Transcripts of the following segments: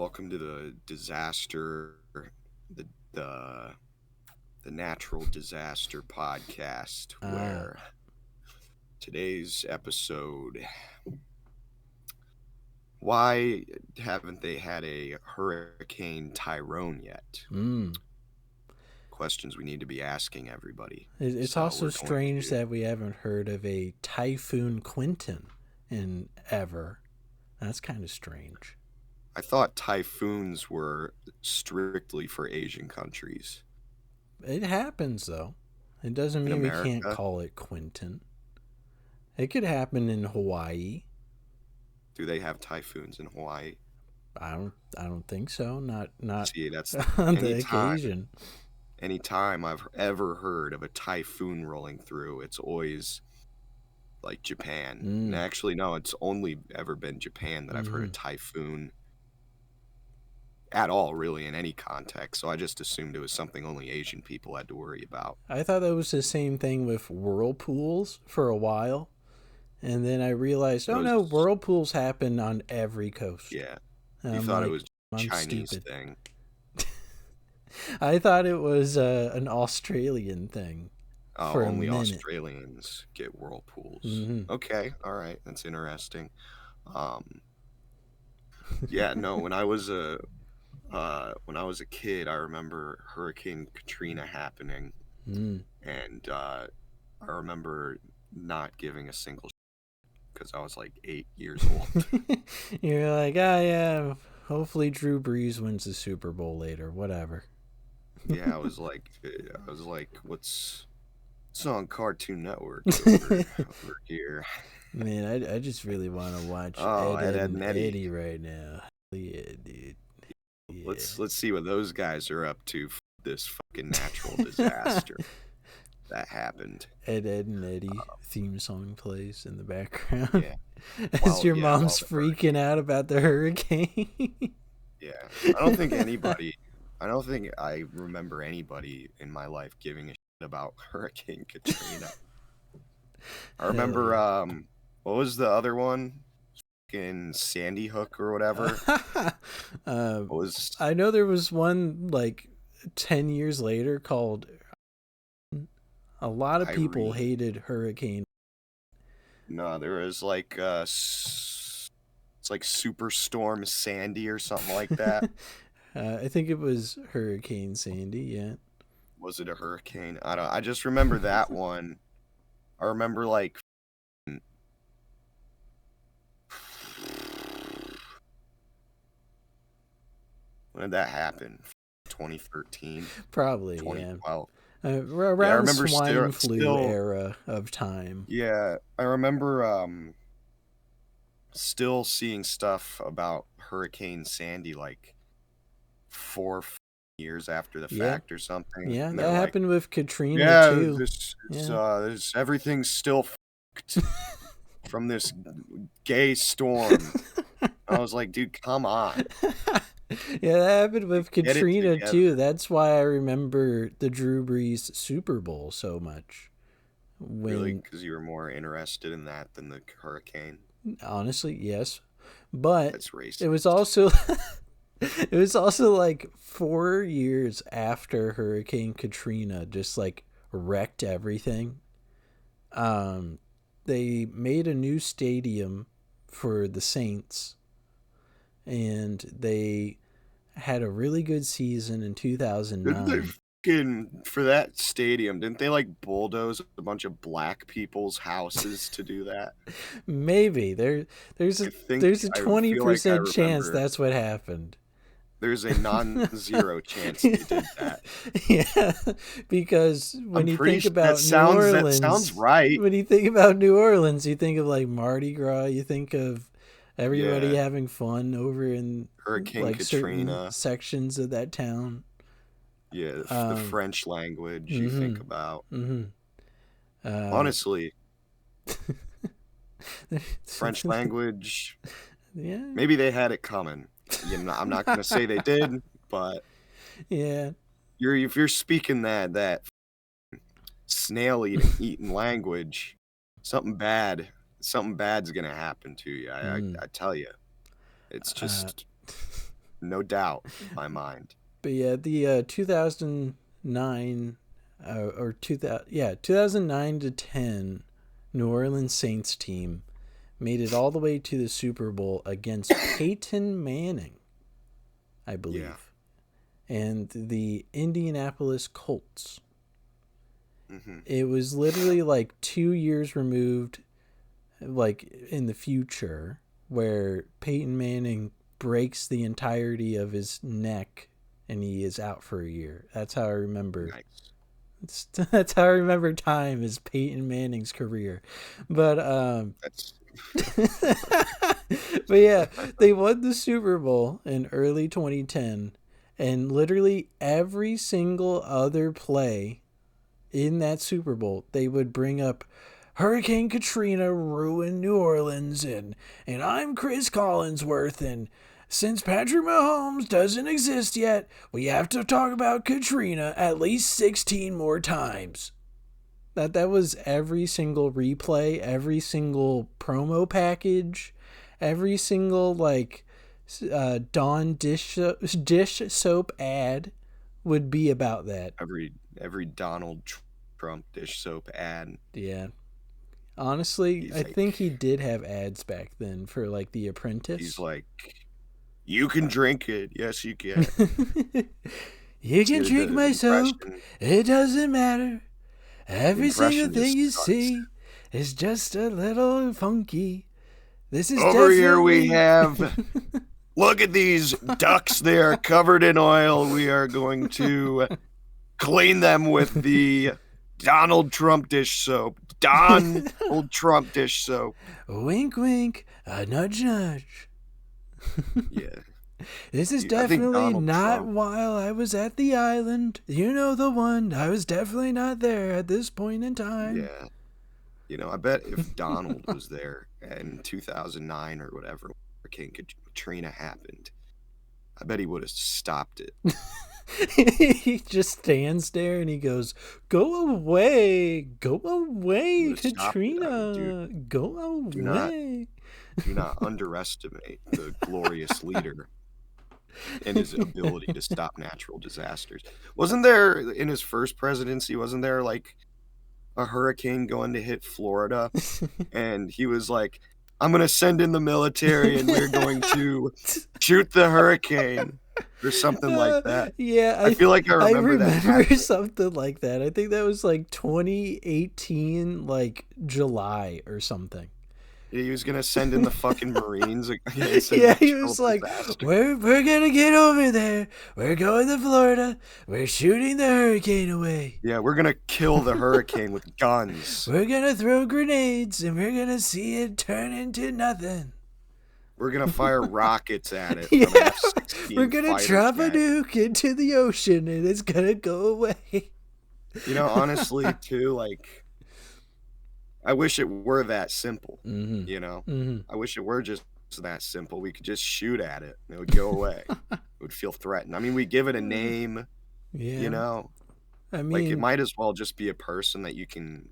Welcome to the the the the natural disaster podcast, Uh, where today's episode, why haven't they had a Hurricane Tyrone yet? mm. Questions we need to be asking everybody. It's So also we're going strange to. that we haven't heard of a Typhoon Quinton in ever. That's kind of strange. I thought typhoons were strictly for Asian countries. It happens though. It doesn't In mean we can't America, call it Quinton. It could happen in Hawaii. do they have typhoons in Hawaii? I don't think so. Not See, that's on the anytime. occasion. Anytime I've ever heard of a typhoon rolling through, it's always like Japan. And Mm. actually, no, it's only ever been Japan that I've heard a hmm typhoon at all, really, in any context. So I just assumed it was something only Asian people had to worry about. I thought that was the same thing with whirlpools for a while. And then I realized, It oh no, was, whirlpools happen on every coast. yeah, And you I'm thought it like, was a I'm Chinese stupid. thing. I thought it was an Australian thing Oh, for a only minute. Australians get whirlpools. hmm Okay, all right, that's interesting. Um, yeah, no, when I was a kid, I remember Hurricane Katrina happening, Mm. and I remember not giving a single because I was like 8 years old. You're like, ah, yeah. Hopefully, Drew Brees wins the Super Bowl later. Whatever. Yeah, I was like, what's it's on Cartoon Network over here? Man, I just really want to watch Oh, Ed, Ed, Ed, Ed, and and Eddie. Eddie right now. Yeah, dude. Yeah. Let's see what those guys are up to. This fucking natural disaster that happened. Ed, Ed, and Eddie theme song plays in the background Yeah. as your While mom's the freaking out about the hurricane. Yeah. I don't think anybody I don't think I remember anybody in my life giving a shit about Hurricane Katrina. I Hell remember yeah. what was the other one? In Sandy Hook or whatever. uh, What was I know there was one like 10 years later called. A lot of people Irene? hated Hurricane. No, there was like it's like Superstorm Sandy or something like that. I think it was Hurricane Sandy, yeah. Was it a hurricane? I just remember that one. I remember like when did that happen? 2013, Probably, yeah. 2012. Yeah, I Around remember swine still flu still era of time. yeah, I remember still seeing stuff about Hurricane Sandy like 4 years after the Yeah, fact or something. yeah, And that they're like, happened with Katrina yeah, too. Yeah. this everything's still fucked from this gay storm. I was like, dude, come on. Yeah, that happened with Get it Katrina together. too. That's why I remember the Drew Brees Super Bowl so much. Really? When Because you were more interested in that than the hurricane? honestly, yes. But That's it was racist. also it was also like 4 years after Hurricane Katrina just like wrecked everything. Um, they made a new stadium for the Saints, and they had a really good season in Didn't they 2009. fucking, for that stadium, didn't they like bulldoze a bunch of black people's houses to do that? Maybe there's I a think, there's a I feel like I 20% chance remember that's what happened. there's a non-zero chance they did that. Yeah, because I'm when you pretty think sure about New that sounds Orleans, right. when you think about New Orleans, you think of like Mardi Gras, you think of everybody Yeah, having fun over in Hurricane like certain Katrina. sections of that town. Yeah, the Um, French language you think mhm, about. mhm. Uh, Honestly, French language, yeah, maybe they had it coming. I'm not gonna say they did, but yeah. if you're speaking that snail eating language, something bad something bad's gonna happen to you. I Mm. I tell you, it's Uh, just No doubt in my mind. But yeah, the 2009 or 2009 to 10 New Orleans Saints team made it all the way to the Super Bowl against Peyton Manning, I Yeah. believe, and the Indianapolis Colts. Hmm. It was literally like 2 years removed, like in the future, where Peyton Manning breaks the entirety of his neck and he is out for a year. That's how I remember. Nice. That's how I remember time is Peyton Manning's career. But That's but yeah, they won the Super Bowl in early 2010, and literally every single other play in that Super Bowl, they would bring up Hurricane Katrina ruined New Orleans, and I'm Chris Collinsworth, and since Patrick Mahomes doesn't exist yet, we have to talk about Katrina at least 16 more times. That was every single replay, every single promo package, every single like Dawn dish soap ad would be about that. every Donald Trump dish soap ad. Yeah. Honestly, He's I like, think he did have ads back then for like The he's Apprentice. like, you can drink it. Yes, you can. You can drink The my soap. impression, It doesn't matter. the Every single impression thing just you sucks. see is just a little funky. This is Over here we definitely. have. Look at these ducks. They are covered in oil. We are going to clean them with the Donald Trump dish soap. Donald Trump dish soap. Wink, wink. A nudge, nudge. Yeah. This is I think definitely Donald not Trump. while I was at the island. You know the one. I was definitely not there at this point in time. Yeah. I bet if Donald was there in 2009 or whatever, Hurricane Katrina happened, I bet he would have stopped it. He just stands there and he goes, "Go away, go away, Katrina, go Do not, away." do not underestimate the glorious leader and his ability to stop natural disasters. Wasn't there in his first presidency? Wasn't there like a hurricane going to hit Florida, and he was like, "I'm gonna send in the military, and we're going to shoot the hurricane," or something like that. Yeah, I feel like I I remember that remember happening. something like that. I think that was like 2018, like July or something. He was gonna send in the fucking Marines against a Yeah, he natural was like, disaster. we're gonna get over there. We're going to Florida. We're shooting the hurricane away. Yeah, we're gonna kill the hurricane with guns. We're gonna throw grenades and we're gonna see it turn into nothing. We're gonna fire rockets at it Yeah, from an F-16 we're gonna fighter drop a jet. nuke into the ocean and it's gonna go away. Honestly, too, like, I wish it were that simple. Mm-hmm. I wish it were just that simple. We could just shoot at it and it would go away. It would feel threatened. I mean, we give it a name, Yeah. I like it mean, might as well just be a person that you can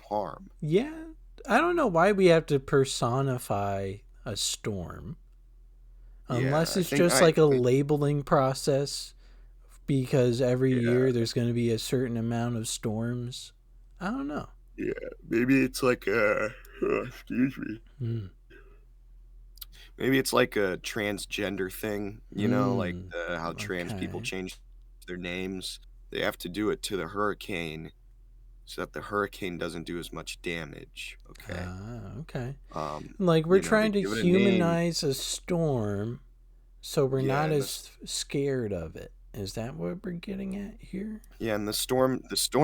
harm. yeah. I don't know why we have to personify a storm. Unless Yeah, it's just like a labeling process because every year there's going to be a certain amount of storms. I don't know. Yeah, maybe it's like excuse me. Maybe it's like a transgender thing, like how trans people change their names. They have to do it to the hurricane so that the hurricane doesn't do as much damage. Okay. Okay. Like we're trying to give it a humanize a storm so we're not and as scared of it. Is that what we're getting at here? Yeah, and the storm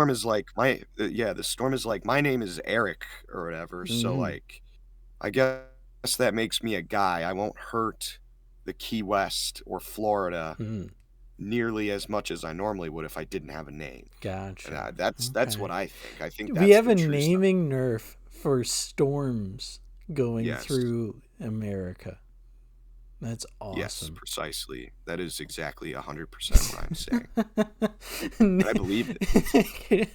is like the storm is like, my name is Eric or whatever. So like, I guess that makes me a guy. I won't hurt the Key West or Florida nearly as much as I normally would if I didn't have a name. Gotcha. And that's what I think. I think we that's have the a true naming nerf for storms going Yes. through America. That's awesome. Yes, precisely. That is exactly 100% what I'm saying. And I believe it.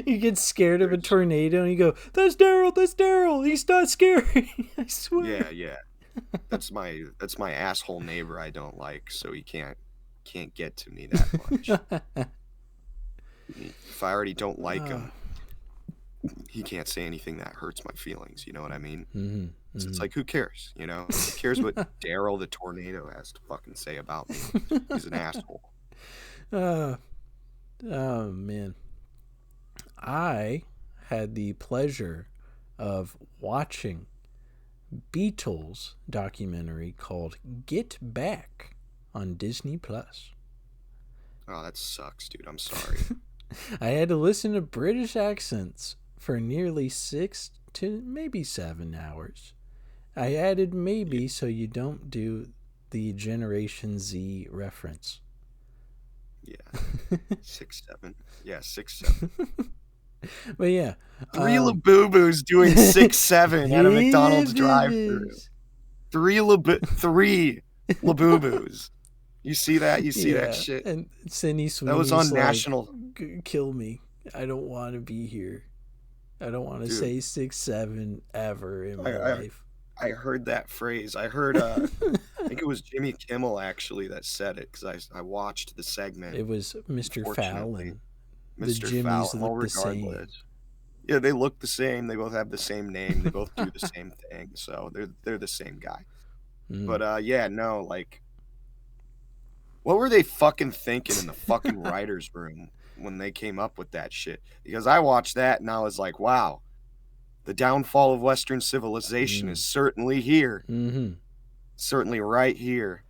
You get scared of a tornado and you go, "That's Daryl, he's not scary." I swear. Yeah. That's my asshole neighbor I don't like, so he can't get to me that much. If I already don't like him, he can't say anything that hurts my feelings. You know what I mean? Mm-hmm. So it's Mm-hmm. like, who cares? You know, who cares what Daryl the tornado has to fucking say about me? He's an asshole. uh, oh man, I had the pleasure of watching Beatles documentary called Get Back on Disney Plus. Oh, that sucks, dude. I'm sorry. I had to listen to British accents for nearly 6 to maybe 7 hours. I added Yeah, maybe so you don't do the Generation Z reference. yeah. 6'7". Yeah, 6'7". But yeah, Three um, Labubus doing 6'7" at a yeah, McDonald's drive-through. Three Labubus. You see that? You see that yeah, shit? and Sydney That was Sweeney's on like, national. Kill me. I don't want to be here. I don't want to Dude, say 6'7" ever in I, my I life. I heard that phrase. I heard I think it was Jimmy Kimmel actually that said it because I watched the segment. It was Mr. Unfortunately, Fallon. The Mr. Jimmys Fallon. Well, look the same. regardless, yeah, they look the same. They both have the same name. They both do the same thing. So they're the same guy. Mm. But yeah, no, like, what were they fucking thinking in the fucking writers' room when they came up with that shit? Because I watched that and I was like, wow, the downfall of Western civilization Mm. is certainly here. Mm-hmm. Certainly right here.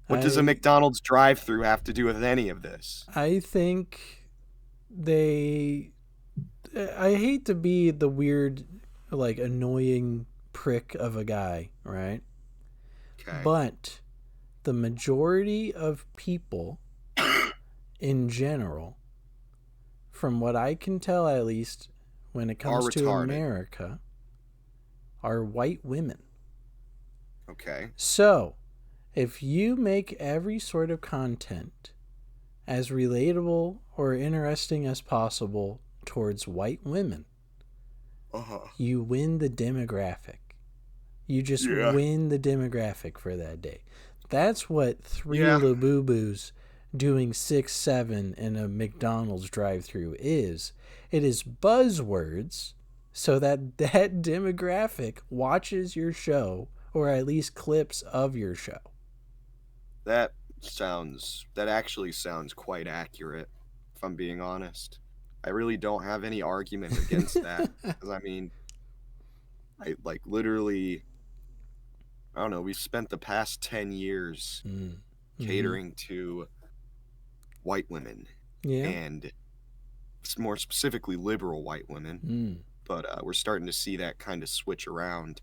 What does a I McDonald's drive-through have to do with any of this? I think they. I hate to be the weird, like annoying prick of a guy, right? Okay. But the majority of people in general, from what I can tell at least, when it Are comes to retarded. America, are white women. Okay. So, if you make every sort of content as relatable or interesting as possible towards white women, Uh-huh. you win the demographic. You just Yeah. win the demographic for that day. That's what three Yeah. Labubus doing 6'7" in a McDonald's drive-through is. It is buzzwords so that that demographic watches your show or at least clips of your show. That actually sounds quite accurate, if I'm being honest. I really don't have any argument against that. Because I mean, I like literally, I don't know, we've spent the past 10 years Mm. Mm-hmm. catering to white women Yeah. and more specifically liberal white women. Mm. But we're starting to see that kind of switch around.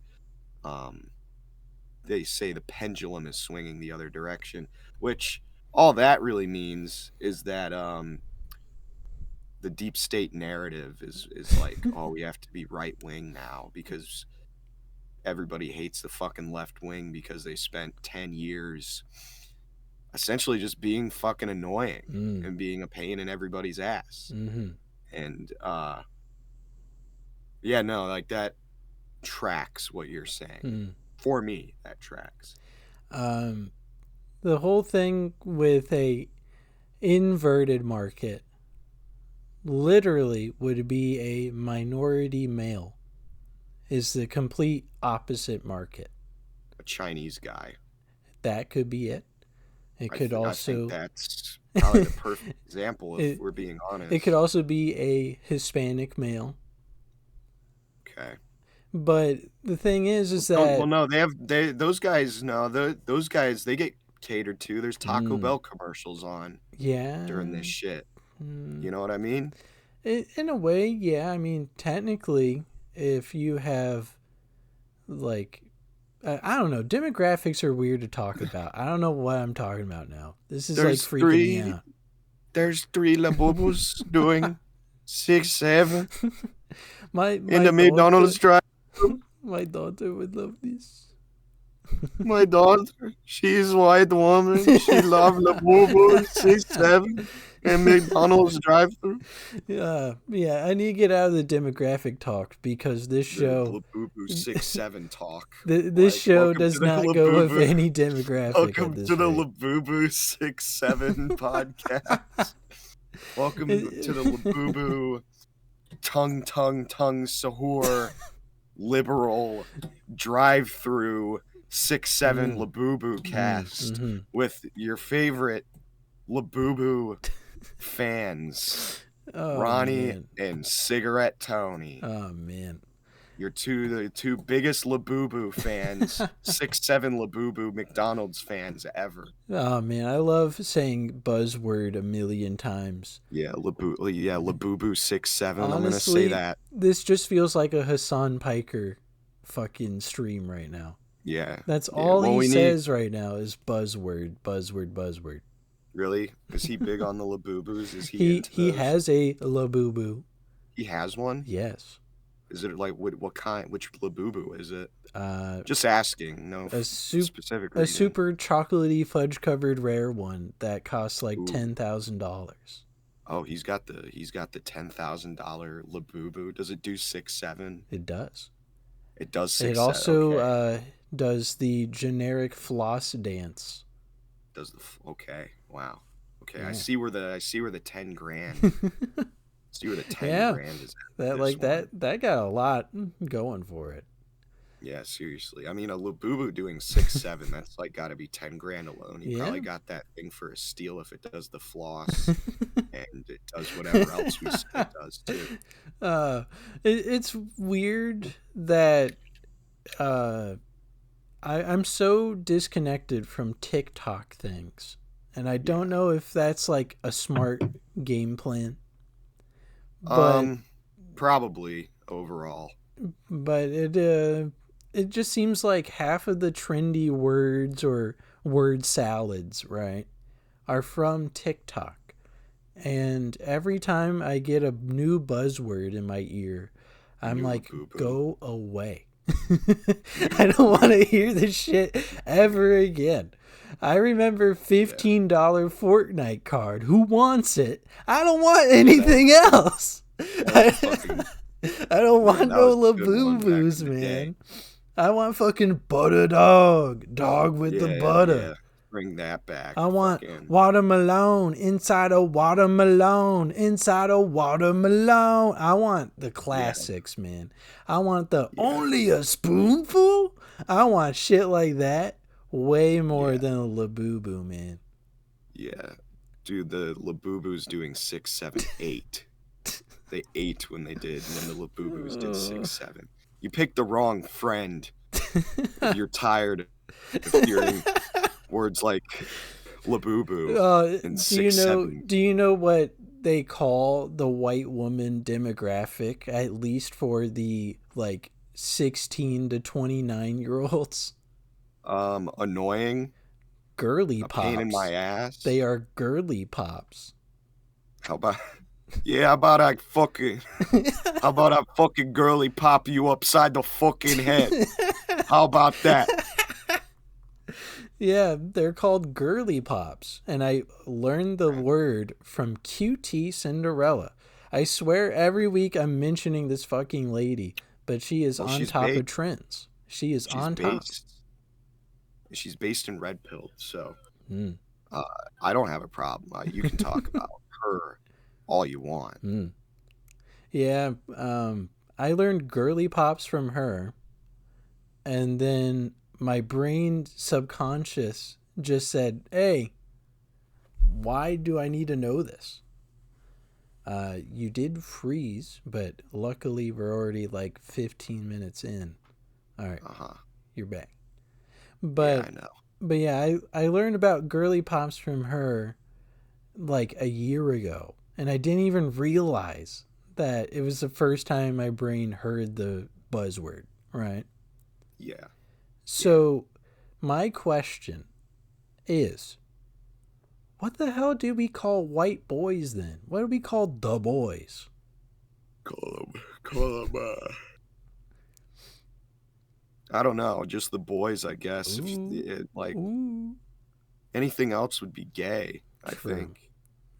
Um, they say the pendulum is swinging the other direction, which all that really means is that the deep state narrative is like, oh, we have to be right wing now because everybody hates the fucking left wing because they spent 10 years essentially just being fucking annoying Mm. and being a pain in everybody's ass. Mm-hmm. And yeah, no, like that tracks what you're saying. Mm. For me, that tracks. Um, the whole thing with a inverted market literally would be a minority male is the complete opposite market. A Chinese guy. That could be it. It could I think also that's probably the perfect example if it, we're being it could honest. also be a Hispanic male. Okay. But the thing is that No, those guys no, those guys they get catered to. There's Taco mm, Bell commercials on during this yeah, shit. mm, You know what I mean? in a way, yeah. I mean, technically, if you have like I don't know. Demographics are weird to talk about. I don't know what I'm talking about now. This is like There's freaking me three out. there's three Labubus doing 6'7" my in my the daughter McDonald's drive. my daughter would love this. My daughter, she's white woman. She love Labubu 6-7 and McDonald's drive-thru. Yeah, I need to get out of the demographic talk because this The show, Labubu 6-7 talk. this Like, show does not go with any demographic at Welcome this to the rate. Labubu 6-7 podcast. Welcome to the Labubu tongue sahur liberal drive-through 6-7 Labubu cast with your favorite Labubu fans, Ronnie man. and Cigarette Tony. Oh man. The two biggest Labubu fans, 6-7 Labubu McDonald's fans ever. Oh man, I love saying buzzword a million times. Yeah, Labubu 6-7. Honestly, I'm gonna say that. This just feels like a Hassan Piker fucking stream right now. Yeah. That's all he says right now is buzzword, buzzword, buzzword. Really? Is he big on the Labubus? Is he into He those? has a Labubu. He has one? Yes. Is it like what kind? Which Labubu is it? Just asking. No specific reason. A super chocolatey fudge covered rare one that costs like $10,000. Oh, he's got the $10,000 Labubu. Does it do 6-7? It does. It does 6-7. It also does the generic floss dance. Does the okay? Wow. Okay, Yeah. I see where the 10 grand. See where the 10 grand is at. That got a lot going for it. Yeah, seriously. I mean, a Labubu doing 6-7, that's like got to be 10 grand alone. He probably got that thing for a steal if it does the floss and it does whatever else we say it does too. It's weird that I'm so disconnected from TikTok things, and I don't know if that's like a smart game plan. But probably overall. But it just seems like half of the trendy words or word salads, right, are from TikTok. And every time I get a new buzzword in my ear, I'm like, go away. I don't want to hear this shit ever again. I remember $15 Fortnite card. Who wants it? I don't want anything else. I don't want no Labubus, man. I want fucking butter dog with the butter. Yeah. Bring that back. I want watermelon inside a watermelon inside a watermelon. I want the classics, man. I want the only a spoonful. I want shit like that way more than a Labubu, man. Yeah. Dude, the Labubu's doing 6-7, 8. They 8 when they did, and then the Labubus did 6-7. You picked the wrong friend if you're tired of hearing words like Labubu and 6-7. Do you know what they call the white woman demographic, at least for the like 16 to 29-year-olds? Annoying. Girly pops. Pain in my ass. They are girly pops. How about I fucking girly pop you upside the fucking head? How about that? Yeah, they're called girly pops. And I learned the word from QT Cinderella. I swear every week I'm mentioning this fucking lady, but she is on top of trends. She's on top. She's based in Red Pill, so I don't have a problem. You can talk about her all you want. Yeah, I learned girly pops from her, and then my brain subconscious just said, hey, why do I need to know this? You did freeze, but luckily we're already like 15 minutes in. All right, you're back. But, I know. But yeah, I learned about girly pops from her like a year ago, and I didn't even realize that it was the first time my brain heard the buzzword, right? Yeah. So my question is, what the hell do we call white boys then? What do we call the boys? Call them. I don't know, just the boys, I guess. If Ooh, like ooh. anything else would be gay, I True. think.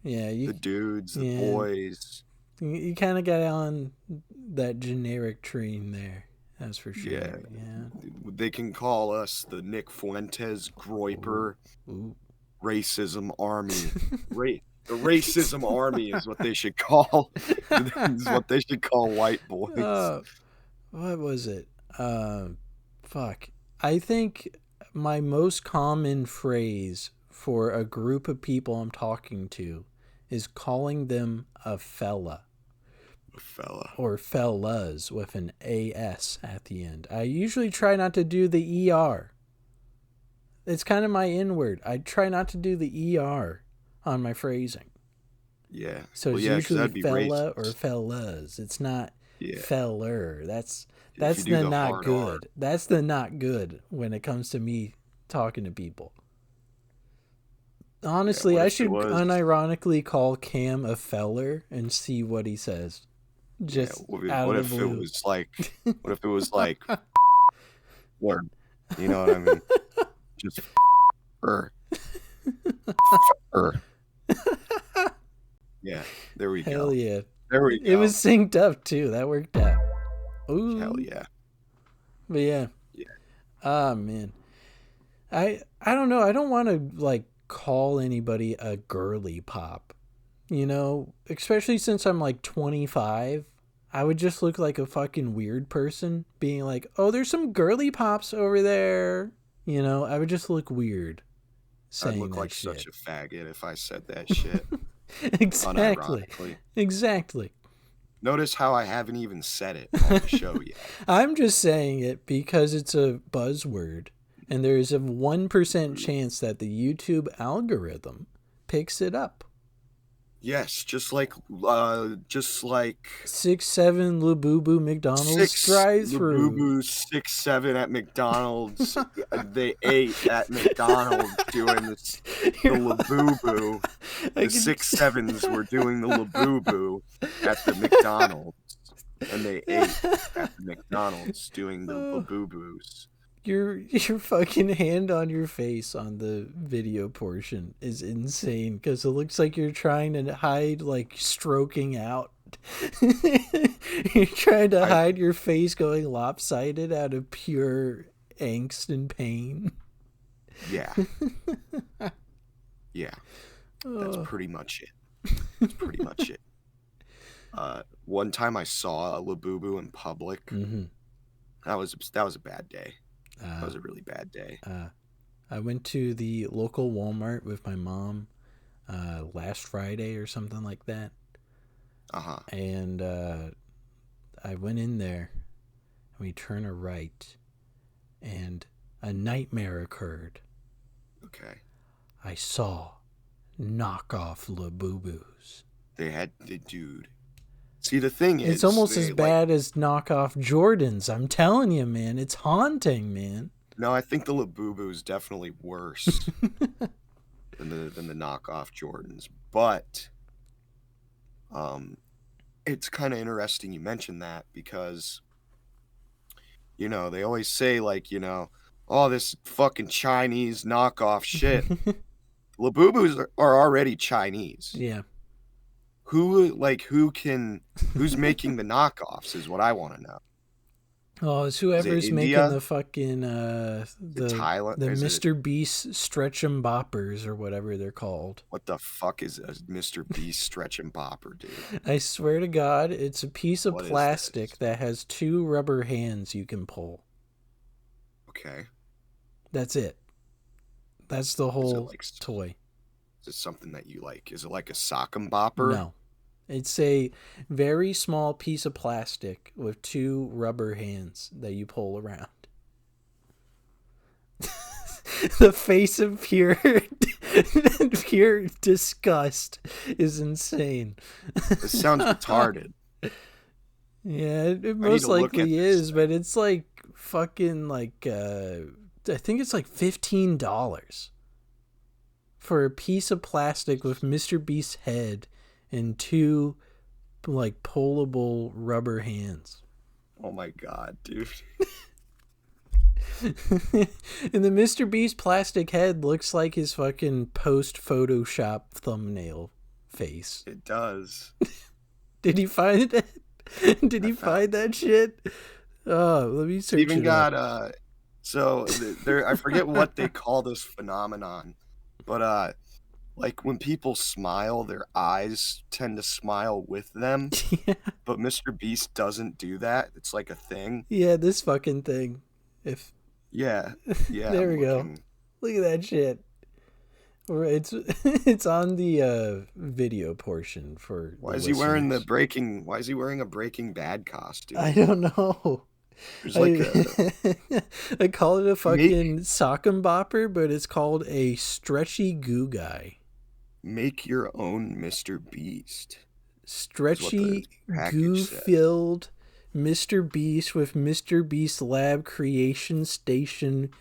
Yeah, The dudes, the yeah, boys. you kind of got on that generic train there. That's for Yeah, sure. Yeah. they can call us the Nick Fuentes Ooh, Groiper ooh. racism army. The racism army is what they should call is what they should call white boys. uh, what was it? Uh, fuck. I think my most common phrase for a group of people I'm talking to is calling them a fella Fella. or fellas with an AS at the end. I usually try not to do the ER. It's kind of my N word. I try not to do the ER on my phrasing. Yeah. So Well, it's yeah, because usually that'd be fella or racist. fellas. It's not Yeah. feller. If you That's do the the not hard R. good. That's the not good when it comes to me talking to people. Yeah. Honestly, What I if it should was? unironically call Cam a feller and see what he says. Yeah. Just out What of the if it blue. was like? What if it was like? Word. You know what I mean? Just er er. Yeah. There we Hell go. yeah. There we It was go. synced up too. That worked out. Hell Ooh. yeah. But yeah. Yeah. Ah man. I don't know. I don't want to like call anybody a girly pop. You know, especially since I'm like 25, I would just look like a fucking weird person being like, "Oh, there's some girly pops over there." You know, I would just look weird I'd saying look that like such shit. a faggot if I said that shit. Exactly. Unironically. Exactly. Notice how I haven't even said it on the show yet. I'm just saying it because it's a buzzword and there is a 1% Mm. chance that the YouTube algorithm picks it up. Yes, just like 6-7 Labubu McDonald's six drive through. Labubu 6-7 at McDonald's. They ate at McDonald's doing this the Labubu. I The can 6-7s were doing the Labubu at the McDonald's, and they ate at the McDonald's doing the oh, Labubus. your fucking hand on your face on the video portion is insane because it looks like you're trying to hide like stroking out. You're trying to I hide your face going lopsided out of pure angst and pain. Yeah, yeah. That's Oh. pretty much it. That's pretty much it. One time I saw a Labubu in public. Mm-hmm. That was a bad day. That Uh, was a really bad day. I went to the local Walmart with my mom last Friday or something like that. Uh-huh. And I went in there and we turned a right and a nightmare occurred. Okay. I saw knockoff Labubus. Dude. See, the thing It's is, almost as bad as knockoff Jordans. I'm telling you, man. It's haunting, man. no, I think the Labubu is definitely worse than the knockoff Jordans. But it's kind of interesting you mentioned that because they always say like, oh, this fucking Chinese knockoff shit. Labubus are already Chinese. Yeah. Who's making the knockoffs is what I want to know. Oh, it's Is it whoever's making India? the fucking Is it Thailand? the Is it Mr. Beast stretch 'em boppers or whatever they're called. what the fuck is a Mr. Beast stretch and bopper, dude? I swear to God, it's a piece of What is plastic this? that has 2 rubber hands you can pull. Okay. That's it. That's the Is it whole like toy. is it something that you like? Is it like a sock and bopper? No. It's a very small piece of plastic with 2 rubber hands that you pull around. The face of pure pure disgust is insane. This sounds retarded. Yeah, it I need most to look at likely this is, but it's like fucking like I think it's like $15 for a piece of plastic with Mr. Beast's head and 2 like pullable rubber hands. Oh my god, dude. And the Mr. Beast plastic head looks like his fucking post Photoshop thumbnail face. It does. Did he find it? Did I he found find that shit? Oh, let me search even it up. got so there I forget what they call this phenomenon, but like when people smile, their eyes tend to smile with them, Yeah, but Mr. Beast doesn't do that. It's like a thing. yeah, this fucking thing. If Yeah. Yeah, there I'm we go. looking. Look at that shit. Or it's on the video portion for the listeners. Why is he wearing a Breaking Bad I costume? don't know. There's like I a I call it a make fucking sock and bopper, but it's called a stretchy goo guy. make your own Mr. Beast is what the Stretchy package goo said. filled Mr. Beast with Mr. Beast Lab Creation Station.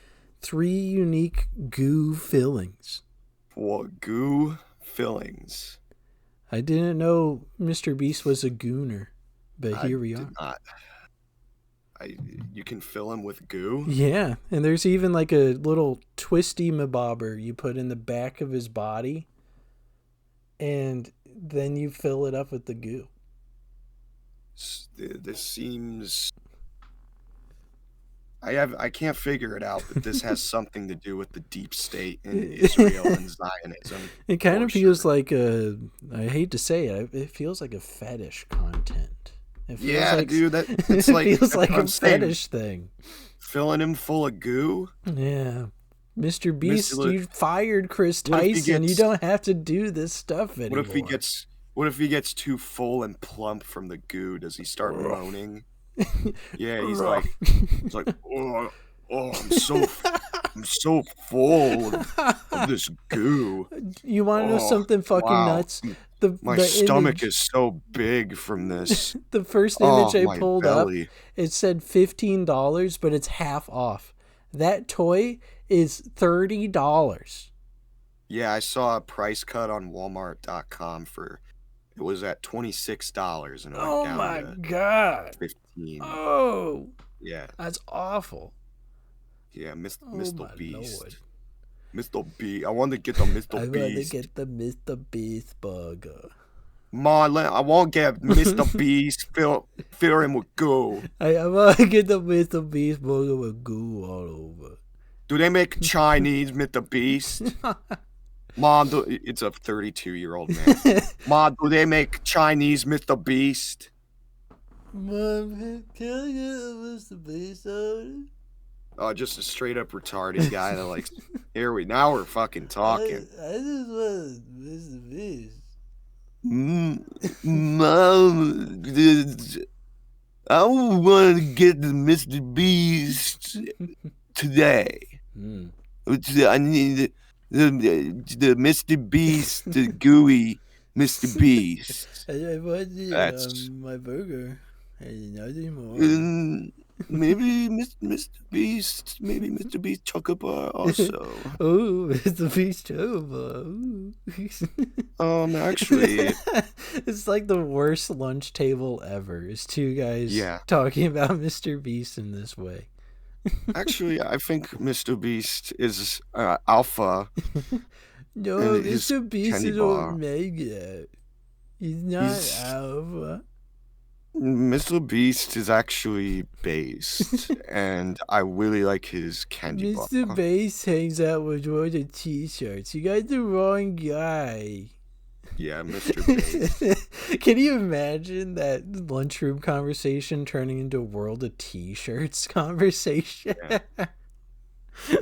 3 unique goo fillings. What goo fillings? I didn't know Mr. Beast was a gooner, but I here we did are. not. I you can fill him with goo. Yeah, and there's even like a little twisty mabobber you put in the back of his body, and then you fill it up with the goo. This seems. I can't figure it out, but this has something to do with the deep state in Israel and Zionism. It kind For of feels sure. like a. I hate to say it. It feels like a fetish content. It feels Yeah, like dude, that's it like feels that's like what I'm a saying. fetish thing. Filling him full of goo. Yeah, Mr. Mr. Beast, you fired Chris What if he Tyson. You gets don't have to do this stuff what if he anymore. gets what if he gets too full and plump from the goo? Does he start moaning? Yeah, he's like, oh, I'm so full of this goo. You want to know Oh, something fucking wow. nuts? The My the stomach image, is so big from this. the first Oh, image I my pulled up, belly. it said $15, but it's half off. That toy is $30. Yeah, I saw a price cut on Walmart.com for it was at $26 and it went Oh down my to god! 15. Oh, Yeah. that's awful. Yeah, Oh Mr. my lord! Beast. Mr. B. I want to get the Mr. I want to Beast. get the Mr. Beast burger. Marlon, I won't get Mr. Beast. Fill him with goo. I want to get the Mr. Beast burger with goo all over. Do they make Chinese Mr. Beast? Mom, it's a 32-year-old man. Mom, do they make Chinese Mr. Beast? Mom, can I get a Mr. Beast order? Oh, just a straight up retarded guy that like. Now we're fucking talking. I just want Mr. Beast. Mom, I want to get the Mr. Beast today. Mm. I need the Mr. Beast, the gooey Mr. Beast. I want That's my burger. And nothing more. maybe Mr. Beast, maybe Mr. Beast chocolate bar also. Oh, Mr. Beast over. Actually, It's like the worst lunch table ever. Is two guys yeah. talking about Mr. Beast in this way. Actually, I think Mr. Beast is alpha No, and his Mr. Beast candy is bar. Omega. He's not He's Alpha. Mr. Beast is actually based, and I really like his candy bar. Mr. Beast hangs out with one of the t-shirts. You got the wrong guy. Yeah, Mr. Beast. Can you imagine that lunchroom conversation turning into a world of t-shirts conversation? Yeah.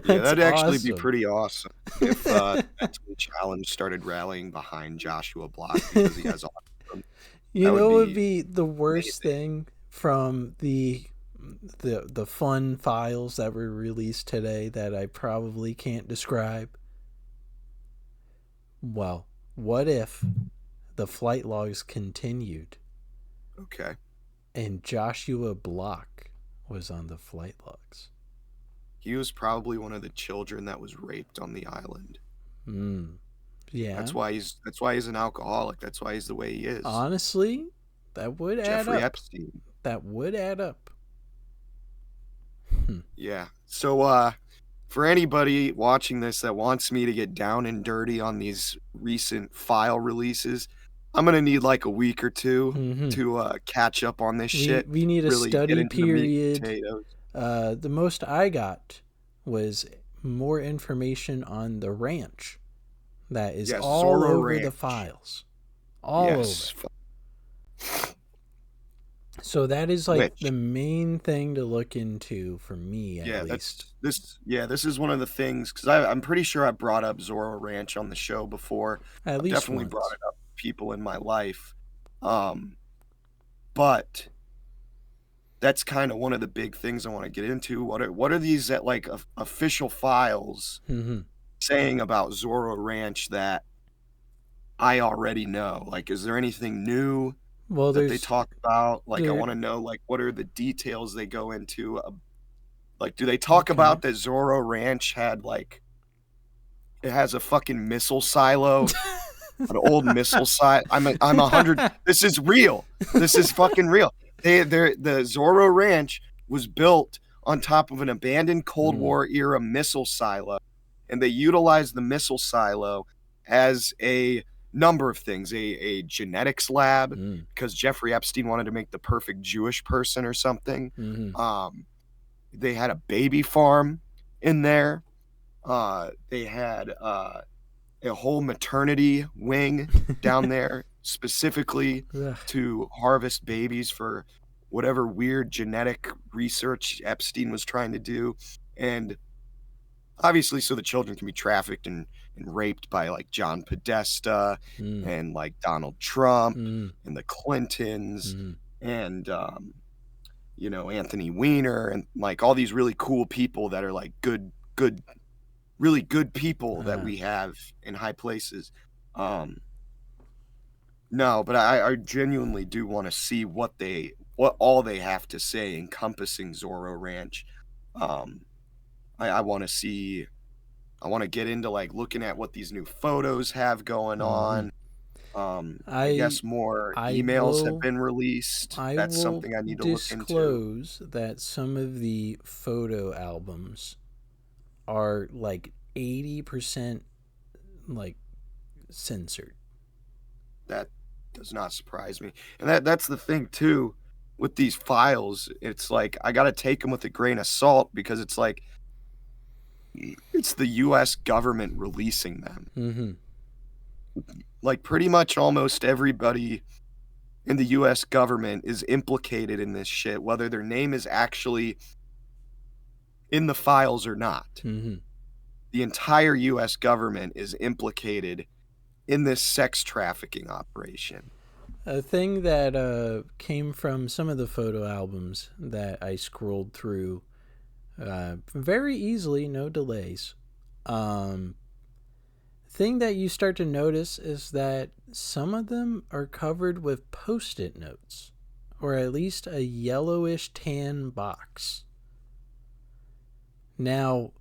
Yeah, that'd actually be pretty awesome if Mentally Challenged started rallying behind Joshua Block because he has autism. You That would know what would be be the worst amazing. thing from the fun files that were released today that I probably can't describe? Well, what if the flight logs continued Okay. and Joshua Block was on the flight logs? He was probably one of the children that was raped on the island. Yeah. That's why he's an alcoholic. That's why he's the way he is. Honestly, that would add Jeffrey up. Epstein. That would add up. Yeah. So for anybody watching this that wants me to get down and dirty on these recent file releases, I'm gonna need like a week or two Mm-hmm. to catch up on this We shit. we need a Really get study into the meat and period. potatoes. The most I got was more information on the ranch that is Yes, all Zorro over the Ranch. files, all over. Yes, So that is like the which main thing to look into for me, at yeah, least. this is one of the things because I'm pretty sure I brought up Zorro Ranch on the show before. At I've least definitely brought once. it up to people in my life. Um, but that's kind of one of the big things I want to get into. What are these that like official files Mm-hmm. saying about Zorro Ranch that I already know? Like, is there anything new Well, that they there's talk about? Like, I there. want to know like what are the details they go into? Like, do they talk Okay. about that Zorro Ranch had like it has a fucking missile silo, an old missile silo? I'm 100. This is real. This is fucking real. The Zorro Ranch was built on top of an abandoned Cold Mm, War era missile silo, and they utilized the missile silo as a number of things. A genetics lab mm, because Jeffrey Epstein wanted to make the perfect Jewish person or something. mm-hmm. Um, they had a baby farm in there. They had a whole maternity wing down there specifically Ugh. to harvest babies for whatever weird genetic research Epstein was trying to do. And obviously, so the children can be trafficked and raped by like John Podesta Mm, and like Donald Trump mm, and the Clintons mm, and, Anthony Weiner and like all these really cool people that are like really good people that uh, we have in high places. Um, no, but I genuinely do want to see what all they have to say encompassing Zorro Ranch. Um, I want to see. I want to get into like looking at what these new photos have going mm-hmm. on. I I guess more I emails have will been released. I That's will something I need to look into. disclose that some of the photo albums are like 80% like censored. That does not surprise me. And that's the thing too with these files. It's like I got to take them with a grain of salt because it's like it's the US government releasing them. Mm-hmm. Like pretty much almost everybody in the US government is implicated in this shit whether their name is actually in the files or not. Mm-hmm. The entire US government is implicated in this sex trafficking operation. A thing that came from some of the photo albums that I scrolled through very easily, no delays. Um, thing that you start to notice is that some of them are covered with post-it notes, or at least a yellowish tan box. Now,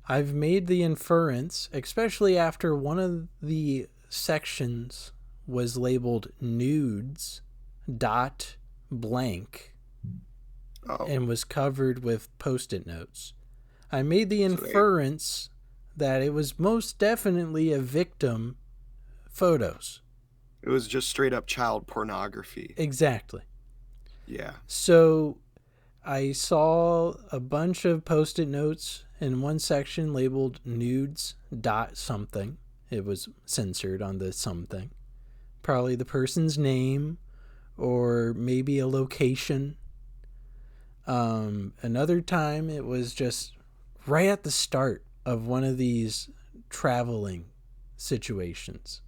I've made the inference, especially after one of the sections was labeled nudes dot blank Oh, and was covered with post-it notes. I made the so they inference that it was most definitely a victim photos. it was just straight up child pornography. Exactly. Yeah. So I saw a bunch of post-it notes in one section labeled nudes dot something. It was censored on the something. Probably the person's name or maybe a location. Another time it was just right at the start of one of these traveling situations.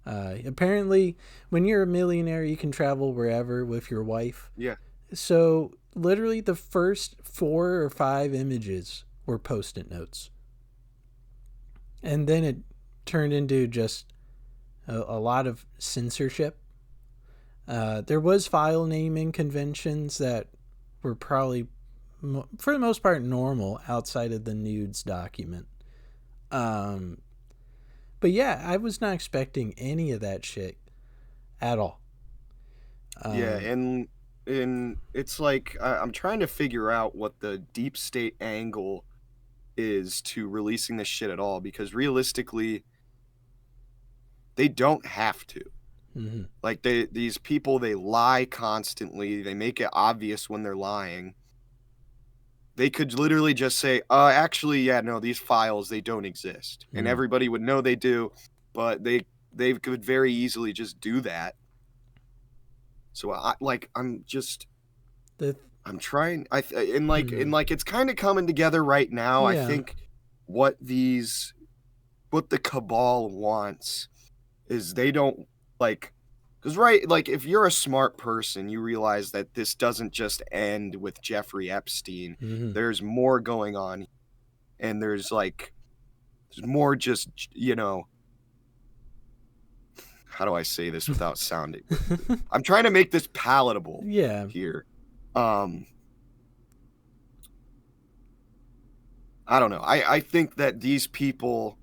Apparently, when you're a millionaire, you can travel wherever with your wife. Yeah. So, literally, the first 4 or 5 images were post it notes. And then it turned into just a lot of censorship. There was file naming conventions that were probably, for the most part, normal outside of the nudes document. Um, but yeah, I was not expecting any of that shit at all. Yeah, Um, and And it's like I'm trying to figure out what the deep state angle is to releasing this shit at all, because realistically, they don't have to. Mm-hmm. Like these people, they lie constantly. They make it obvious when they're lying. They could literally just say, actually, yeah, no, these files, they don't exist. And Mm. everybody would know they do, but they could very easily just do that. So The I'm trying and mm. like it's kind of coming together right now. I Yeah. think what what the cabal wants is they don't like, because right, like if you're a smart person, you realize that this doesn't just end with Jeffrey Epstein. Mm-hmm. There's more going on, and there's more just, how do I say this without sounding, I'm trying to make this palatable Yeah. here. um I don't know. I think that these people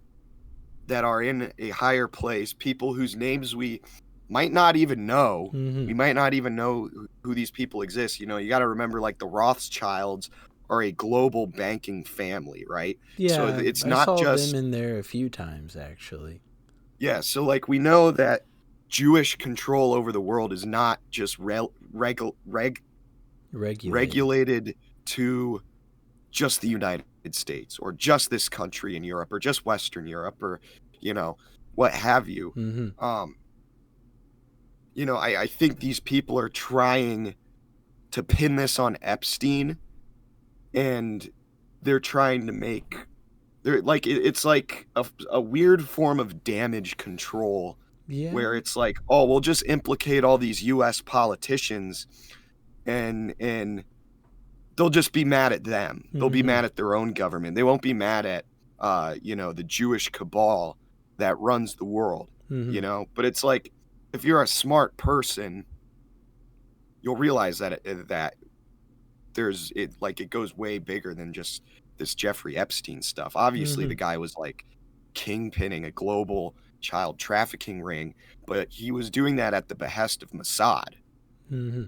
that are in a higher place, people whose names we might not even know, Mm-hmm. we might not even know who these people exist. You got to remember, like, the Rothschilds are a global banking family, right? So Yeah. it's I not saw them just, in there a few times actually. yeah. So, like, we know that Jewish control over the world is not just Regulated. regulated to just the United States or just this country in Europe or just Western Europe or, you know, what have you. Mm-hmm. Um, I think these people are trying to pin this on Epstein, and they're trying to make, they're like, it's like a weird form of damage control Yeah. where it's like, oh, we'll just implicate all these US politicians, and they'll just be mad at them. They'll be Mm-hmm. mad at their own government. They won't be mad at, the Jewish cabal that runs the world, Mm-hmm. But it's like, if you're a smart person, you'll realize that it goes way bigger than just this Jeffrey Epstein stuff. Obviously, Mm-hmm. the guy was like kingpinning a global child trafficking ring, but he was doing that at the behest of Mossad, Mm-hmm.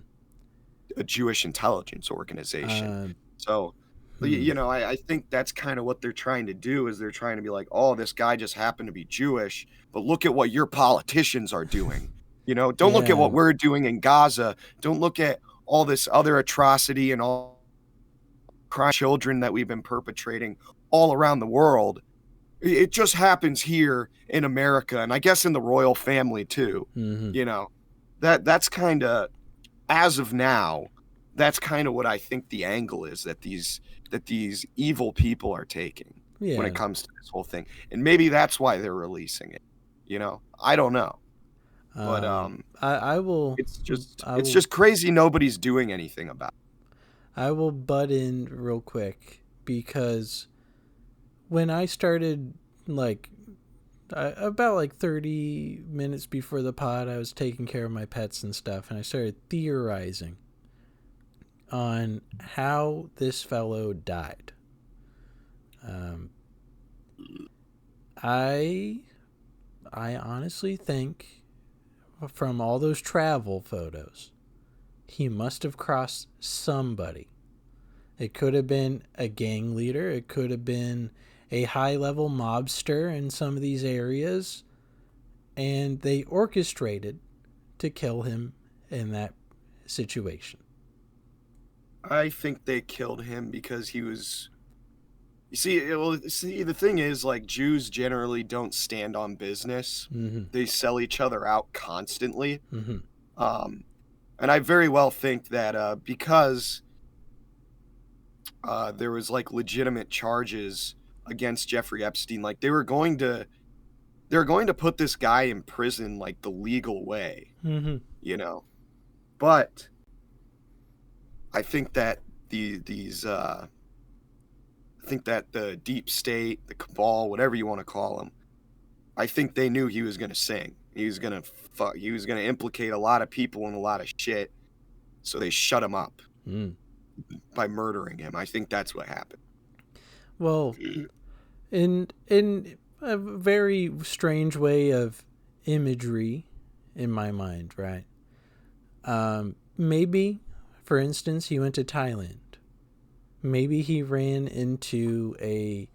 a Jewish intelligence organization. Uh, So, hmm. I think that's kind of what they're trying to do, is they're trying to be like, oh, this guy just happened to be Jewish, but look at what your politicians are doing. Don't look at Yeah. what we're doing in Gaza. Don't look at all this other atrocity and all crime children that we've been perpetrating all around the world. It just happens here in America, and I guess in the royal family too. Mm-hmm. You know, that's kind of, as of now, that's kind of what I think the angle is that these evil people are taking when it Yeah. comes to this whole thing. And maybe that's why they're releasing it. I don't know. But I will. it's just I it's will. just crazy nobody's doing anything about I will butt in real quick because when I started, like, about like 30 minutes before the pod, I was taking care of my pets and stuff, and I started theorizing on how this fellow died. Um, I I honestly think from all those travel photos, he must have crossed somebody. It could have been a gang leader. It could have been a high level mobster in some of these areas. And they orchestrated to kill him in that situation. it. I think they killed him because he was. You see, the thing is, like, Jews generally don't stand on business. Mm-hmm. They sell each other out constantly. Mm-hmm. Um, and I very well think that because there was like legitimate charges against Jeffrey Epstein, like they were going to put this guy in prison like the legal way, Mm-hmm. you know. But I think that these I think that the deep state, the cabal, whatever you want to call them, I think they knew he was going to sing. He was going to implicate a lot of people in a lot of shit, so they shut him up Mm. by murdering him. I think that's what happened. Well, in a very strange way of imagery in my mind, right? Maybe For instance, he went to Thailand. Maybe he ran into a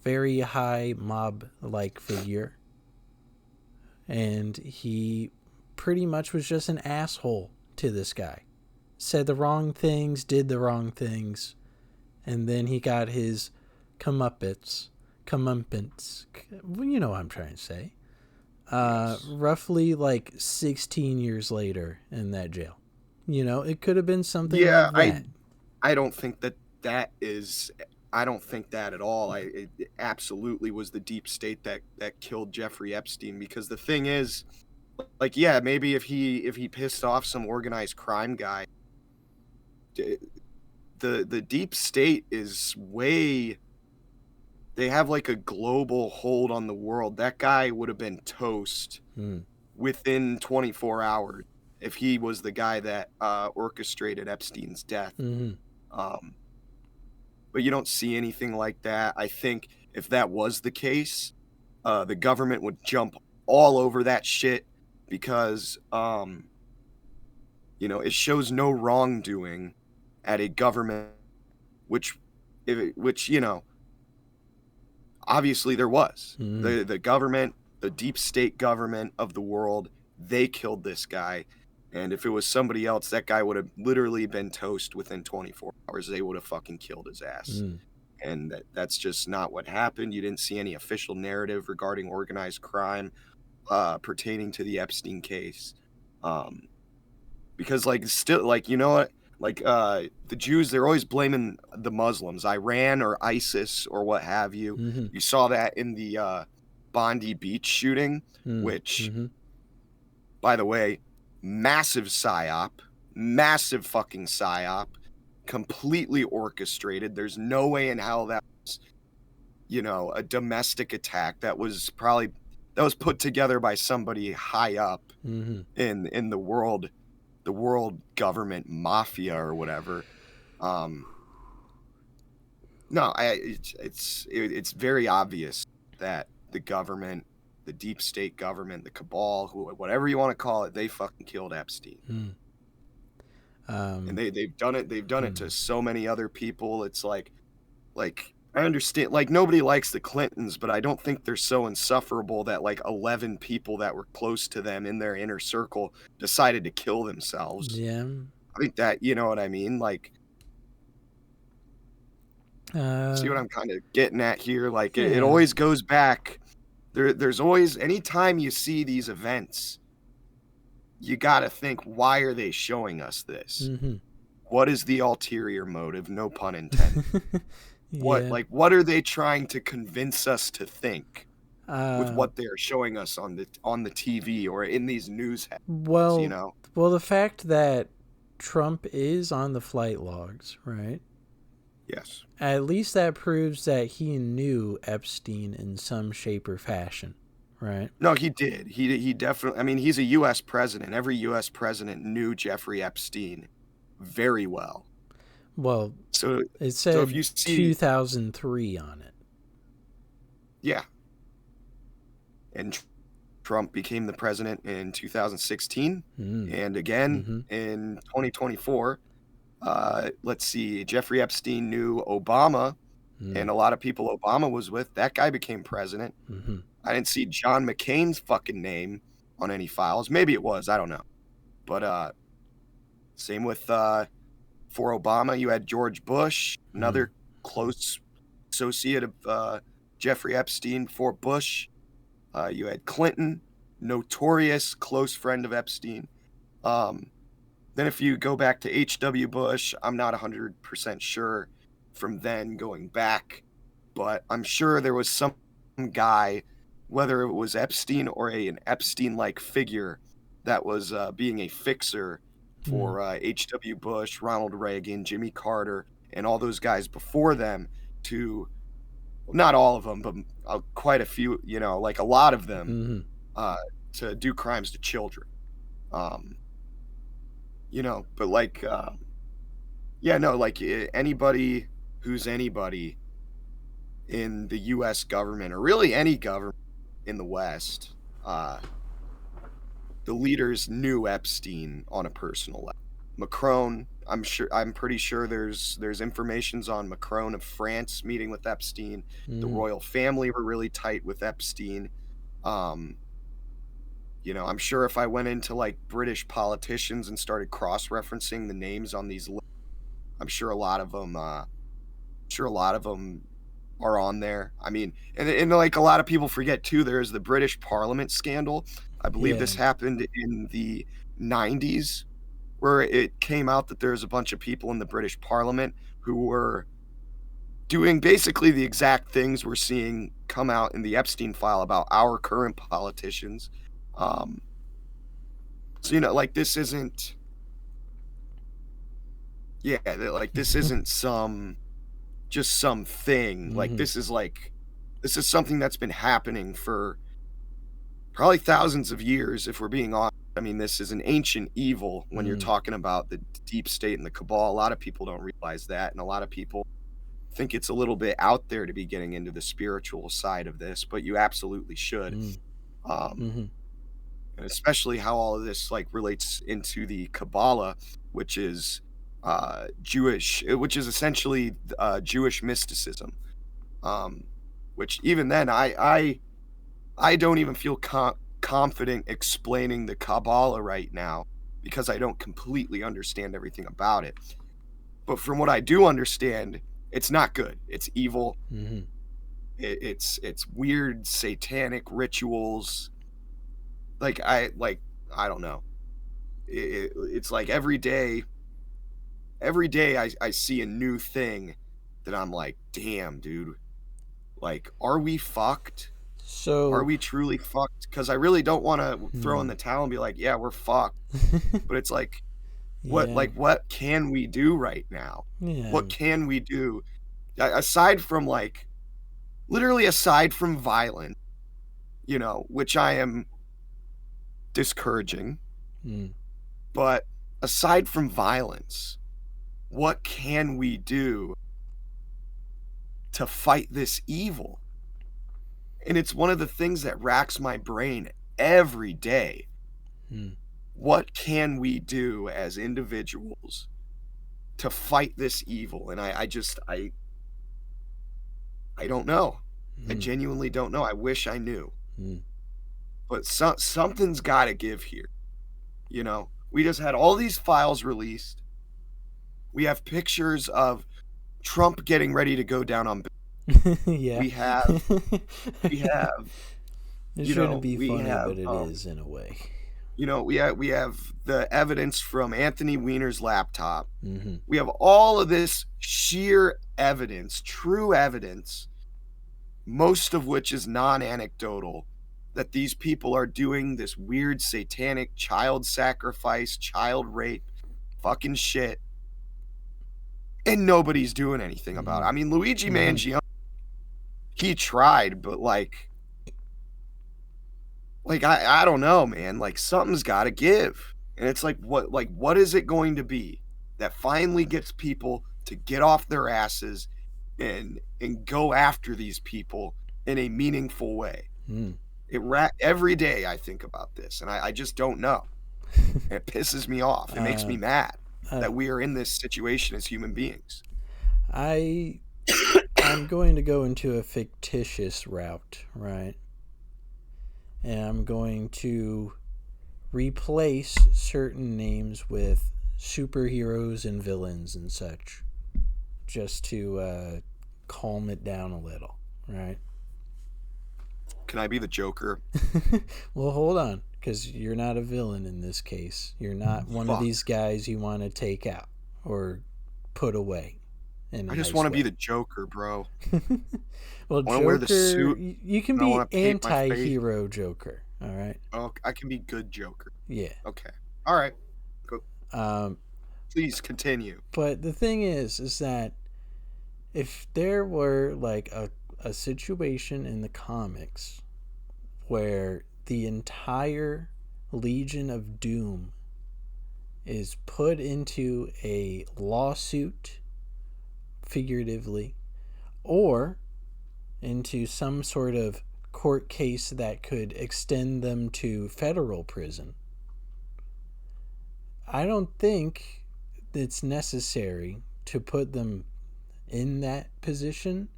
very high mob like figure, and he pretty much was just an asshole to this guy. Said the wrong things, did the wrong things, and then he got his comeuppance. You know what I'm trying to say. Yes. Roughly like 16 years later in that jail. You know, it could have been something Yeah, like that. I don't think that is. I don't think that at all. It absolutely was the deep state that killed Jeffrey Epstein, because the thing is, like, yeah, maybe if he pissed off some organized crime guy, the deep state is way. They have like a global hold on the world. That guy would have been toast Mm. within 24 hours if he was the guy that orchestrated Epstein's death. Mm-hmm. Um, but you don't see anything like that. I think if that was the case, the government would jump all over that shit because, it shows no wrongdoing at a government, which, which obviously there was. Mm-hmm. The government, the deep state government of the world, they killed this guy. And if it was somebody else, that guy would have literally been toast within 24 hours. They would have fucking killed his ass. Mm. And that's just not what happened. You didn't see any official narrative regarding organized crime pertaining to the Epstein case. Because, like, still, like, you know what? Like, the Jews, they're always blaming the Muslims, Iran or ISIS or what have you. Mm-hmm. You saw that in the Bondi Beach shooting, which, Mm-hmm. by the way, massive psyop, massive fucking psyop, completely orchestrated. There's no way in hell that was, a domestic attack that was put together by somebody high up Mm-hmm. in the world government mafia or whatever. No, it's very obvious that the government, the deep state government, the cabal, whatever you want to call it, they fucking killed Epstein. Mm. And they've done it. They've done it to so many other people. It's like I understand, like, nobody likes the Clintons, but I don't think they're so insufferable that like 11 people that were close to them in their inner circle decided to kill themselves. Yeah. I think that, you know what I mean? Like, see what I'm kind of getting at here? Like, it Yeah. always goes back. There's always, anytime you see these events, you got to think, why are they showing us this? Mm-hmm. What is the ulterior motive? No pun intended. Yeah. What are they trying to convince us to think with Uh, what they're showing us on the TV or in these news headlines, well, well, the fact that Trump is on the flight logs, right? Yes. At least that proves that he knew Epstein in some shape or fashion, right? No, he did. He definitely, I mean, he's a US president. Every US president knew Jeffrey Epstein very well. Well, So it so if said you see 2003 on it. yeah. And Trump became the president in 2016 and again in 2024. Let's see, Jeffrey Epstein knew Obama, and a lot of people Obama was with. That guy became president. Mm-hmm. I didn't see John McCain's fucking name on any files. Maybe it was, I don't know. But same with for Obama, you had George Bush, another close associate of Jeffrey Epstein. For Bush, you had Clinton, notorious close friend of Epstein. Then if you go back to H.W. Bush, I'm not 100% sure from then going back, but I'm sure there was some guy, whether it was Epstein or an Epstein-like figure, that was being a fixer for H.W. Bush, Ronald Reagan, Jimmy Carter, and all those guys before them to, not all of them, but quite a few, like a lot of them, to do crimes to children. But like, yeah, no, like anybody who's anybody in the U.S. government, or really any government in the West, the leaders knew Epstein on a personal level. Macron, I'm pretty sure there's informations on Macron of France meeting with Epstein. The Mm-hmm. royal family were really tight with Epstein. Um, I'm sure if I went into like British politicians and started cross-referencing the names on these lists, I'm sure a lot of them are on there. I mean, and like a lot of people forget too, there's the British Parliament scandal. I believe Yeah. this happened in the 90s, where it came out that there's a bunch of people in the British Parliament who were doing basically the exact things we're seeing come out in the Epstein file about our current politicians. Um, so like this isn't, yeah, like this isn't some thing. Like Mm-hmm. this is something that's been happening for probably thousands of years, if we're being honest. I mean, this is an ancient evil when you're Mm-hmm. talking about the deep state and the cabal. A lot of people don't realize that, and a lot of people think it's a little bit out there to be getting into the spiritual side of this, but you absolutely should. Um, Mm-hmm. and especially how all of this like relates into the Kabbalah, which is Jewish, which is essentially Jewish mysticism. Um, which even then, I don't even feel confident explaining the Kabbalah right now because I don't completely understand everything about it. But from what I do understand, it's not good. It's evil. Mm-hmm. It's weird satanic rituals. I don't know. It's like every day I see a new thing that I'm like, damn, dude. Like, are we fucked? Are So, we truly fucked? Because I really don't want to throw in hmm. the towel and be like, yeah, we're fucked. But it's Yeah. what can we do right now? Yeah. What can we do aside from like literally aside from violence, which I am discouraging, Mm. but aside from violence, what can we do to fight this evil? And it's one of the things that racks my brain every day. Mm. What can we do as individuals to fight this evil? And I don't know. I Mm. genuinely don't know. I wish I knew. Mm. But something's got to give here. We just had all these files released. We have pictures of Trump getting ready to go down on. Yeah. We have, we have, It shouldn't be we funny, have, but it is in a way. we have the evidence from Anthony Weiner's laptop. Mm-hmm. We have all of this sheer evidence, true evidence, most of which is non-anecdotal, that these people are doing this weird satanic child sacrifice, child rape, fucking shit, and nobody's doing anything about it. Mm-hmm. I mean, Luigi Mm-hmm. Mangione, he tried, but I don't know, man. Like something's got to give, and it's what is it going to be that finally gets people to get off their asses and go after these people in a meaningful way? Mm. Every day I think about this, and I just don't know. It pisses me off. It makes uh, me mad uh, that we are in this situation as human beings. I I'm going to go into a fictitious route, right? And I'm going to replace certain names with superheroes and villains and such, just to calm it down a little, right? Can I be the Joker? Well, hold on, because you're not a villain in this case. You're not one of Fuck. these guys you want to take out or put away in a I just want nice to be way. the Joker, bro. Well, I want to wear the Joker, suit. you can And I be want to paint my anti face. hero Joker, all right? Oh, I can be good Joker. Yeah. Okay. All right. Go. Um, Please continue. but the thing is that if there were like a situation in the comics where the entire Legion of Doom is put into a lawsuit, figuratively, or into some sort of court case that could extend them to federal prison, I don't think it's necessary to put them in that position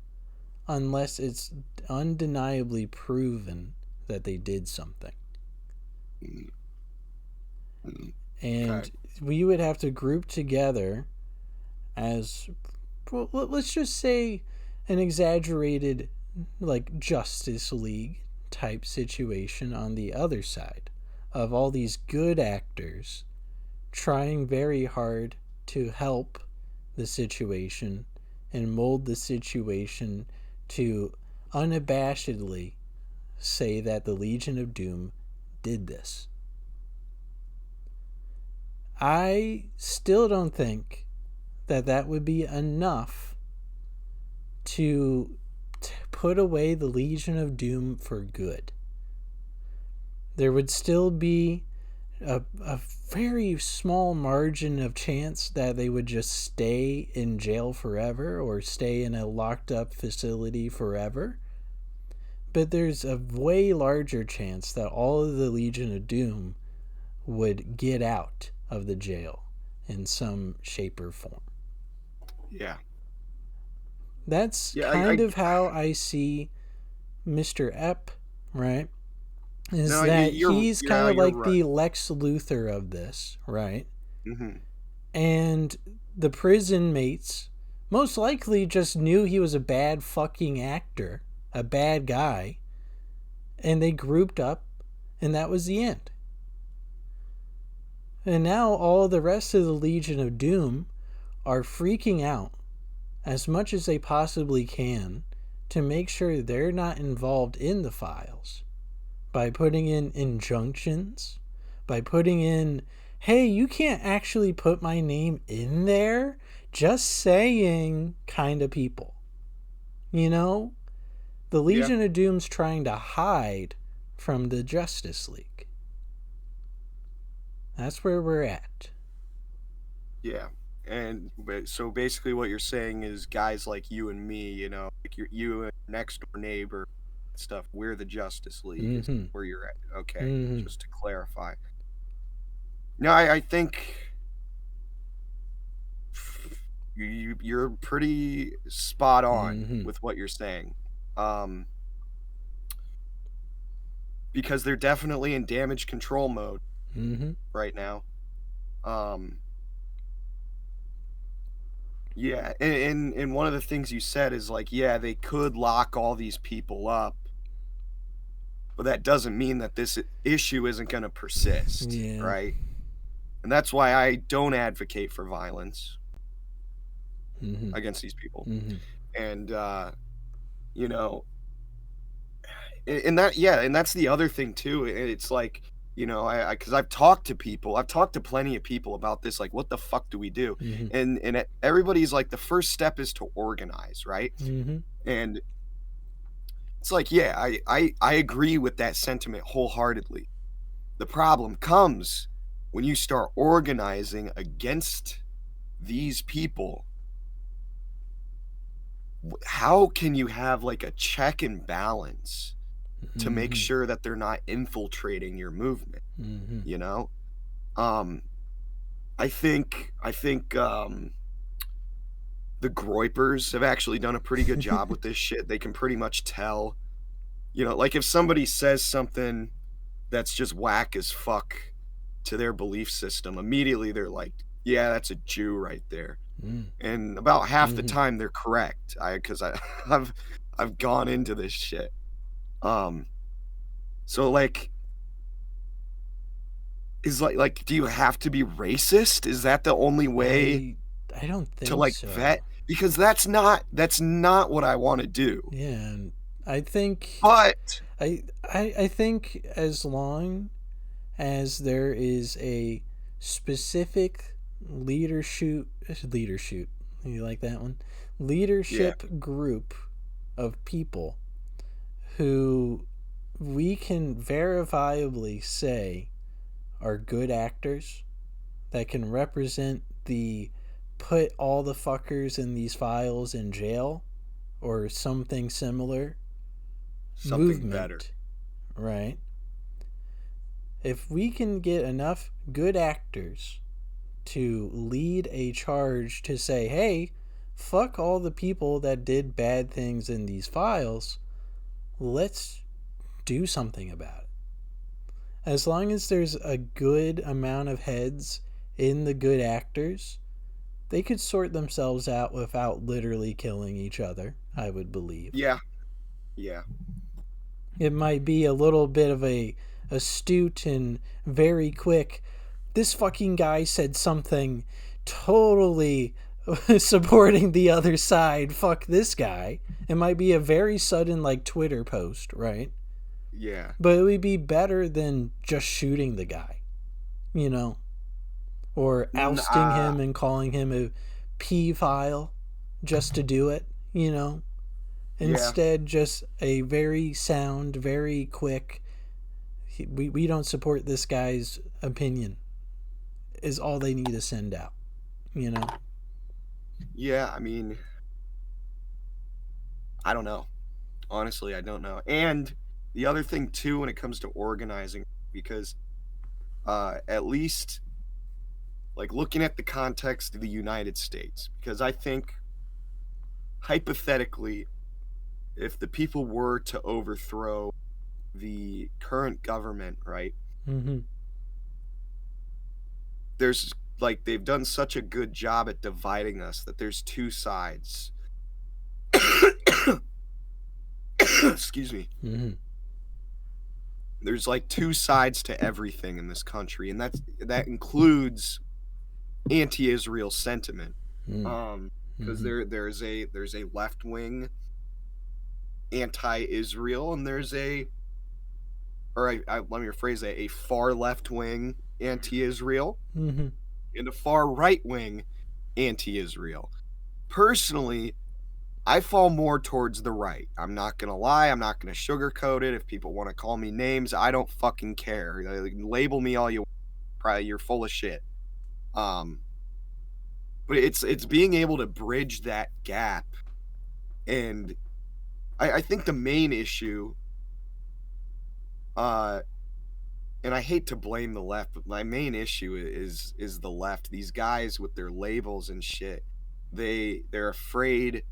unless it's undeniably proven that they did something. Okay. And we would have to group together as, well, let's just say, an exaggerated, like, Justice League type situation on the other side of all these good actors trying very hard to help the situation and mold the situation to unabashedly say that the Legion of Doom did this. I still don't think that that would be enough to put away the Legion of Doom for good. There would still be a very small margin of chance that they would just stay in jail forever or stay in a locked up facility forever. But there's a way larger chance that all of the Legion of Doom would get out of the jail in some shape or form. Yeah. That's Yeah. kind of how I see Mr. Epp, right? Is No, that you're he's kind yeah, of you're like right. the Lex Luthor of this, right? Hmm. And the prison mates most likely just knew he was a bad fucking actor, a bad guy, and they grouped up, and that was the end. And now all the rest of the Legion of Doom are freaking out as much as they possibly can to make sure they're not involved in the files by putting in injunctions, by putting in, hey, you can't actually put my name in there, just saying, kind of people. You know? The Yeah. Legion of Doom's trying to hide from the Justice League. That's where we're at. Yeah. And so basically, what you're saying is, guys like you and me, like you and next door neighbor, stuff. We're the Justice League. Is Mm-hmm. where you're at. Okay. Mm-hmm. Just to clarify. No, I think you're pretty spot on Mm-hmm. with what you're saying. Um, because they're definitely in damage control mode Mm-hmm. right now. Um, yeah, and one of the things you said is like, yeah, they could lock all these people up, but that doesn't mean that this issue isn't going to persist, Yeah. right? And that's why I don't advocate for violence Mm-hmm. against these people. Mm-hmm. And you know, and that, yeah, and that's the other thing too. It's like, I because I've talked to people, I've talked to plenty of people about this, like, what the fuck do we do? Mm-hmm. And everybody's like, the first step is to organize, right? Mm-hmm. And it's like, yeah, I agree with that sentiment wholeheartedly. The problem comes when you start organizing against these people. How can you have like a check and balance to make Mm-hmm. sure that they're not infiltrating your movement, Mm-hmm. you know? Um I think the Groypers have actually done a pretty good job with this shit. They can pretty much tell, like if somebody says something that's just whack as fuck to their belief system, immediately they're like, yeah, that's a Jew right there. And about half the Mm-hmm. time they're correct. Because I've I've gone into this shit. Um, so like, is like, do you have to be racist? Is that the only way I I don't to think like so. vet? Because that's not what I want to do. Yeah, and I think But I think as long as there is a specific leadership, you like that one, yeah, leadership group of people who we can verifiably say are good actors that can represent the put all the fuckers in these files in jail or something similar something better. movement, right? If we can get enough good actors to lead a charge to say, hey, fuck all the people that did bad things in these files. Let's do something about it. As long as there's a good amount of heads in the good actors, they could sort themselves out without literally killing each other, I would believe. Yeah, yeah, It might be a little bit of a astute and very quick. This fucking guy said something totally supporting the other side. Fuck this guy. It might be a very sudden like Twitter post, right? yeah. But it would be better than just shooting the guy, you know, or ousting Uh, him and calling him a P file just to do it, you know. yeah, Instead, just a very sound, very quick, we don't support this guy's opinion, is all they need to send out, you know? yeah. I mean, I don't know. Honestly, I don't know. And the other thing too, when it comes to organizing, because at least like looking at the context of the United States, because I think hypothetically, if the people were to overthrow the current government, right? Mm-hmm. There's like they've done such a good job at dividing us that there's two sides. Excuse me. Mm-hmm. There's like two sides to everything in this country, and that includes anti-Israel sentiment. Because Mm-hmm. there's a left wing anti-Israel, and there's a or let me rephrase that, a far left wing anti-Israel Mm-hmm. and a far right wing anti-Israel. Personally, I fall more towards the right. I'm not gonna lie. I'm not gonna sugarcoat it. If people want to call me names, I don't fucking care. Label me all you want. Probably you're full of shit. Um, but it's being able to bridge that gap, and I think the main issue, uh, and I hate to blame the left, but my main issue is the left. These guys with their labels and shit, they're afraid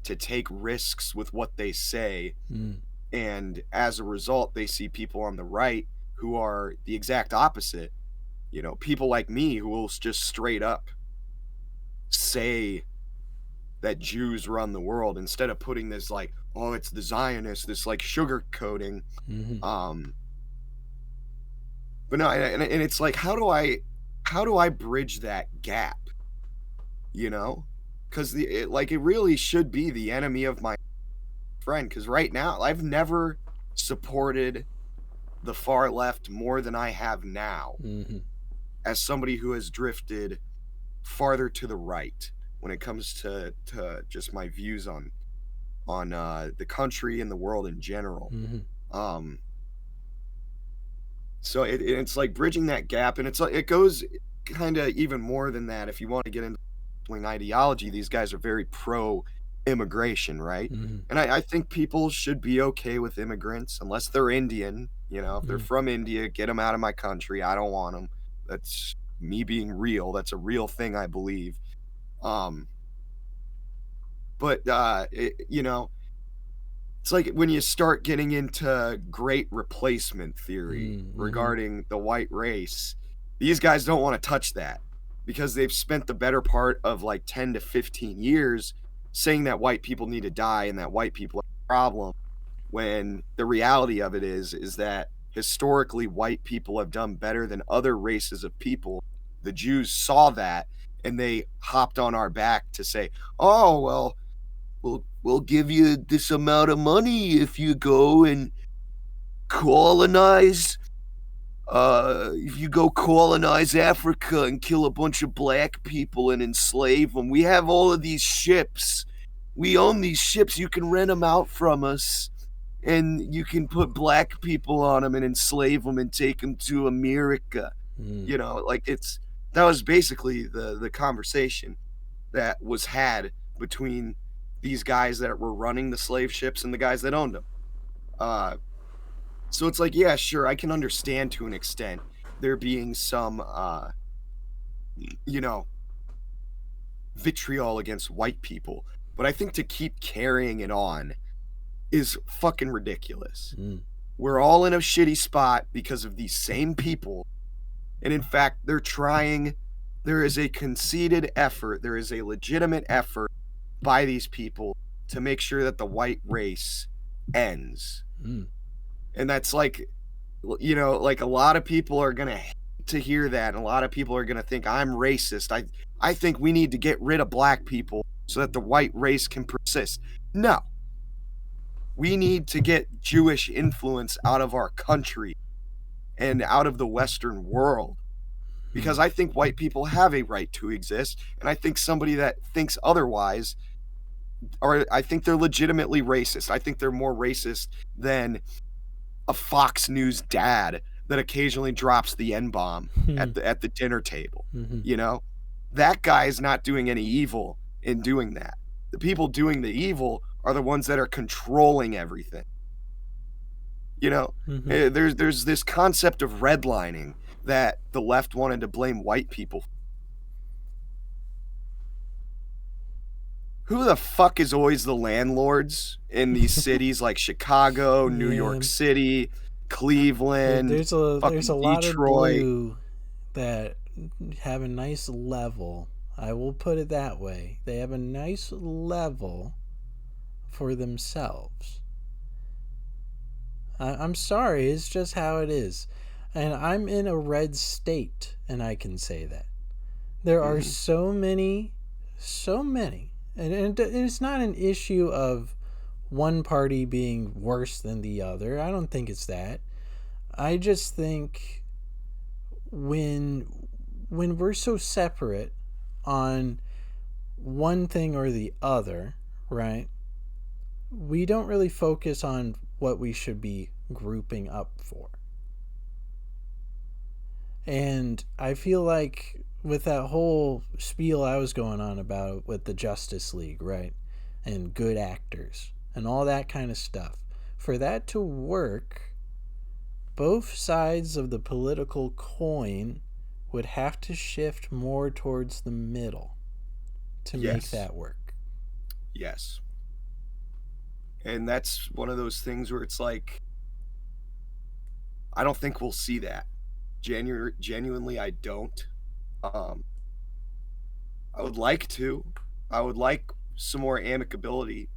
to take risks with what they say, Mm-hmm. and as a result they see people on the right who are the exact opposite, people like me who will just straight up say that Jews run the world instead of putting this like, oh, it's the Zionists, this like sugar coating. Mm-hmm. um but no, and it's like, how do I bridge that gap, because it really should be the enemy of my friend, because right now I've never supported the far left more than I have now, Mm-hmm. as somebody who has drifted farther to the right when it comes to just my views on the country and the world in general. Mm-hmm. Um, so it's like bridging that gap, and it goes kind of even more than that. If you want to get into wing ideology, these guys are very pro immigration, right? Mm-hmm. And I think people should be okay with immigrants unless they're Indian. If they're Mm-hmm. from India, get them out of my country. I don't want them. That's me being real. That's a real thing, I believe. Um, but it's like when you start getting into great replacement theory Mm-hmm. regarding the white race, these guys don't want to touch that because they've spent the better part of like 10 to 15 years saying that white people need to die and that white people are a problem, when the reality of it is that historically white people have done better than other races of people. The Jews saw that and they hopped on our back to say, "Oh, well, we'll give you this amount of money if you go and colonize if you go colonize Africa and kill a bunch of black people and enslave them. We have all of these ships. We own these ships. You can rent them out from us, and you can put black people on them and enslave them and take them to America." Mm-hmm. Like that was basically the conversation that was had between these guys that were running the slave ships and the guys that owned them. Uh, so it's like, yeah, sure, I can understand to an extent there being some you know, vitriol against white people. But I think to keep carrying it on is fucking ridiculous. Mm. We're all in a shitty spot because of these same people. And in fact, they're trying, there is a conceded effort, there is a legitimate effort by these people to make sure that the white race ends. Mm. And that's like, like a lot of people are going to hate to hear that. And a lot of people are going to think I'm racist. I think we need to get rid of black people so that the white race can persist. No. We need to get Jewish influence out of our country and out of the Western world. Because Mm. I think white people have a right to exist. And I think somebody that thinks otherwise, or I think they're legitimately racist. I think they're more racist than a Fox News dad that occasionally drops the N bomb Mm. at the dinner table. Mm-hmm. You know, that guy is not doing any evil in doing that. The people doing the evil are the ones that are controlling everything. Mm-hmm. There's this concept of redlining that the left wanted to blame white people. Who the fuck is always the landlords in these cities like Chicago, New Yeah. York City, Cleveland, There's a fucking lot of Detroit? blue that have a nice level. I will put it that way. They have a nice level for themselves. I'm sorry, it's just how it is. And I'm in a red state, and I can say that. There are Mm-hmm. so many. And it's not an issue of one party being worse than the other. I don't think it's that. I just think when we're so separate on one thing or the other, right? We don't really focus on what we should be grouping up for. And I feel like with that whole spiel I was going on about with the Justice League, right? And good actors and all that kind of stuff. For that to work, both sides of the political coin would have to shift more towards the middle to make Yes. that work. Yes. And that's one of those things where it's like, I don't think we'll see that. Genuinely, I don't. Um, I would like to. I would like some more amicability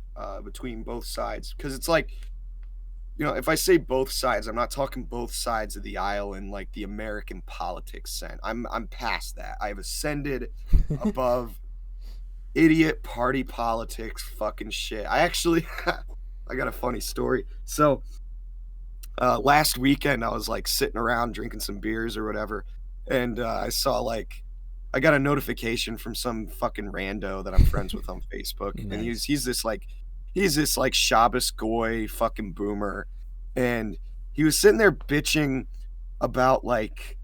between both sides because it's like, if I say both sides, I'm not talking both sides of the aisle in like the American politics sense. I'm past that. I've ascended above idiot party politics, fucking shit. I actually, I got a funny story. So last weekend I was like sitting around drinking some beers or whatever, and I saw like I got a notification from some fucking rando that I'm friends with on Facebook, and Nice. he's this like Shabbos goy fucking boomer, and he was sitting there bitching about like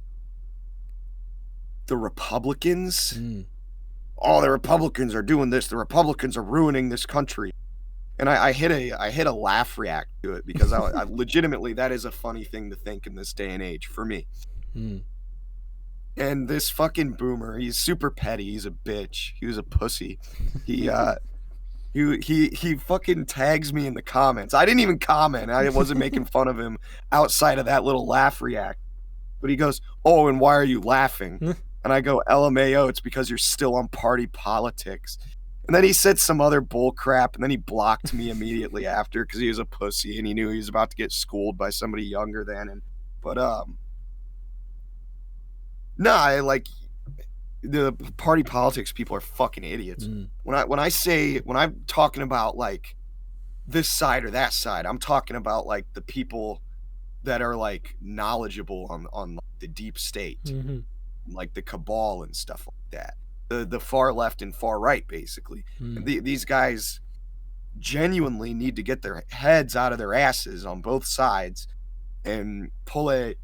the Republicans. Mm. Oh, the Republicans are doing this. The Republicans are ruining this country. And I hit a laugh react to it because I legitimately that is a funny thing to think in this day and age for me. Mm. And this fucking boomer, he's super petty. He's a bitch. He was a pussy. He he fucking tags me in the comments. I didn't even comment. I wasn't making fun of him outside of that little laugh react. But he goes, "Oh, and why are you laughing?" And I go, "LMAO, it's because you're still on party politics." And then he said some other bull crap, and then he blocked me immediately after because he was a pussy and he knew he was about to get schooled by somebody younger than him. But no, I like the party politics people are fucking idiots. Mm. When I'm talking about like this side or that side, I'm talking about like the people that are like knowledgeable on like, the deep state, Mm-hmm. like the cabal and stuff like that. The far left and far right, basically. Mm. These guys genuinely need to get their heads out of their asses on both sides and pull a,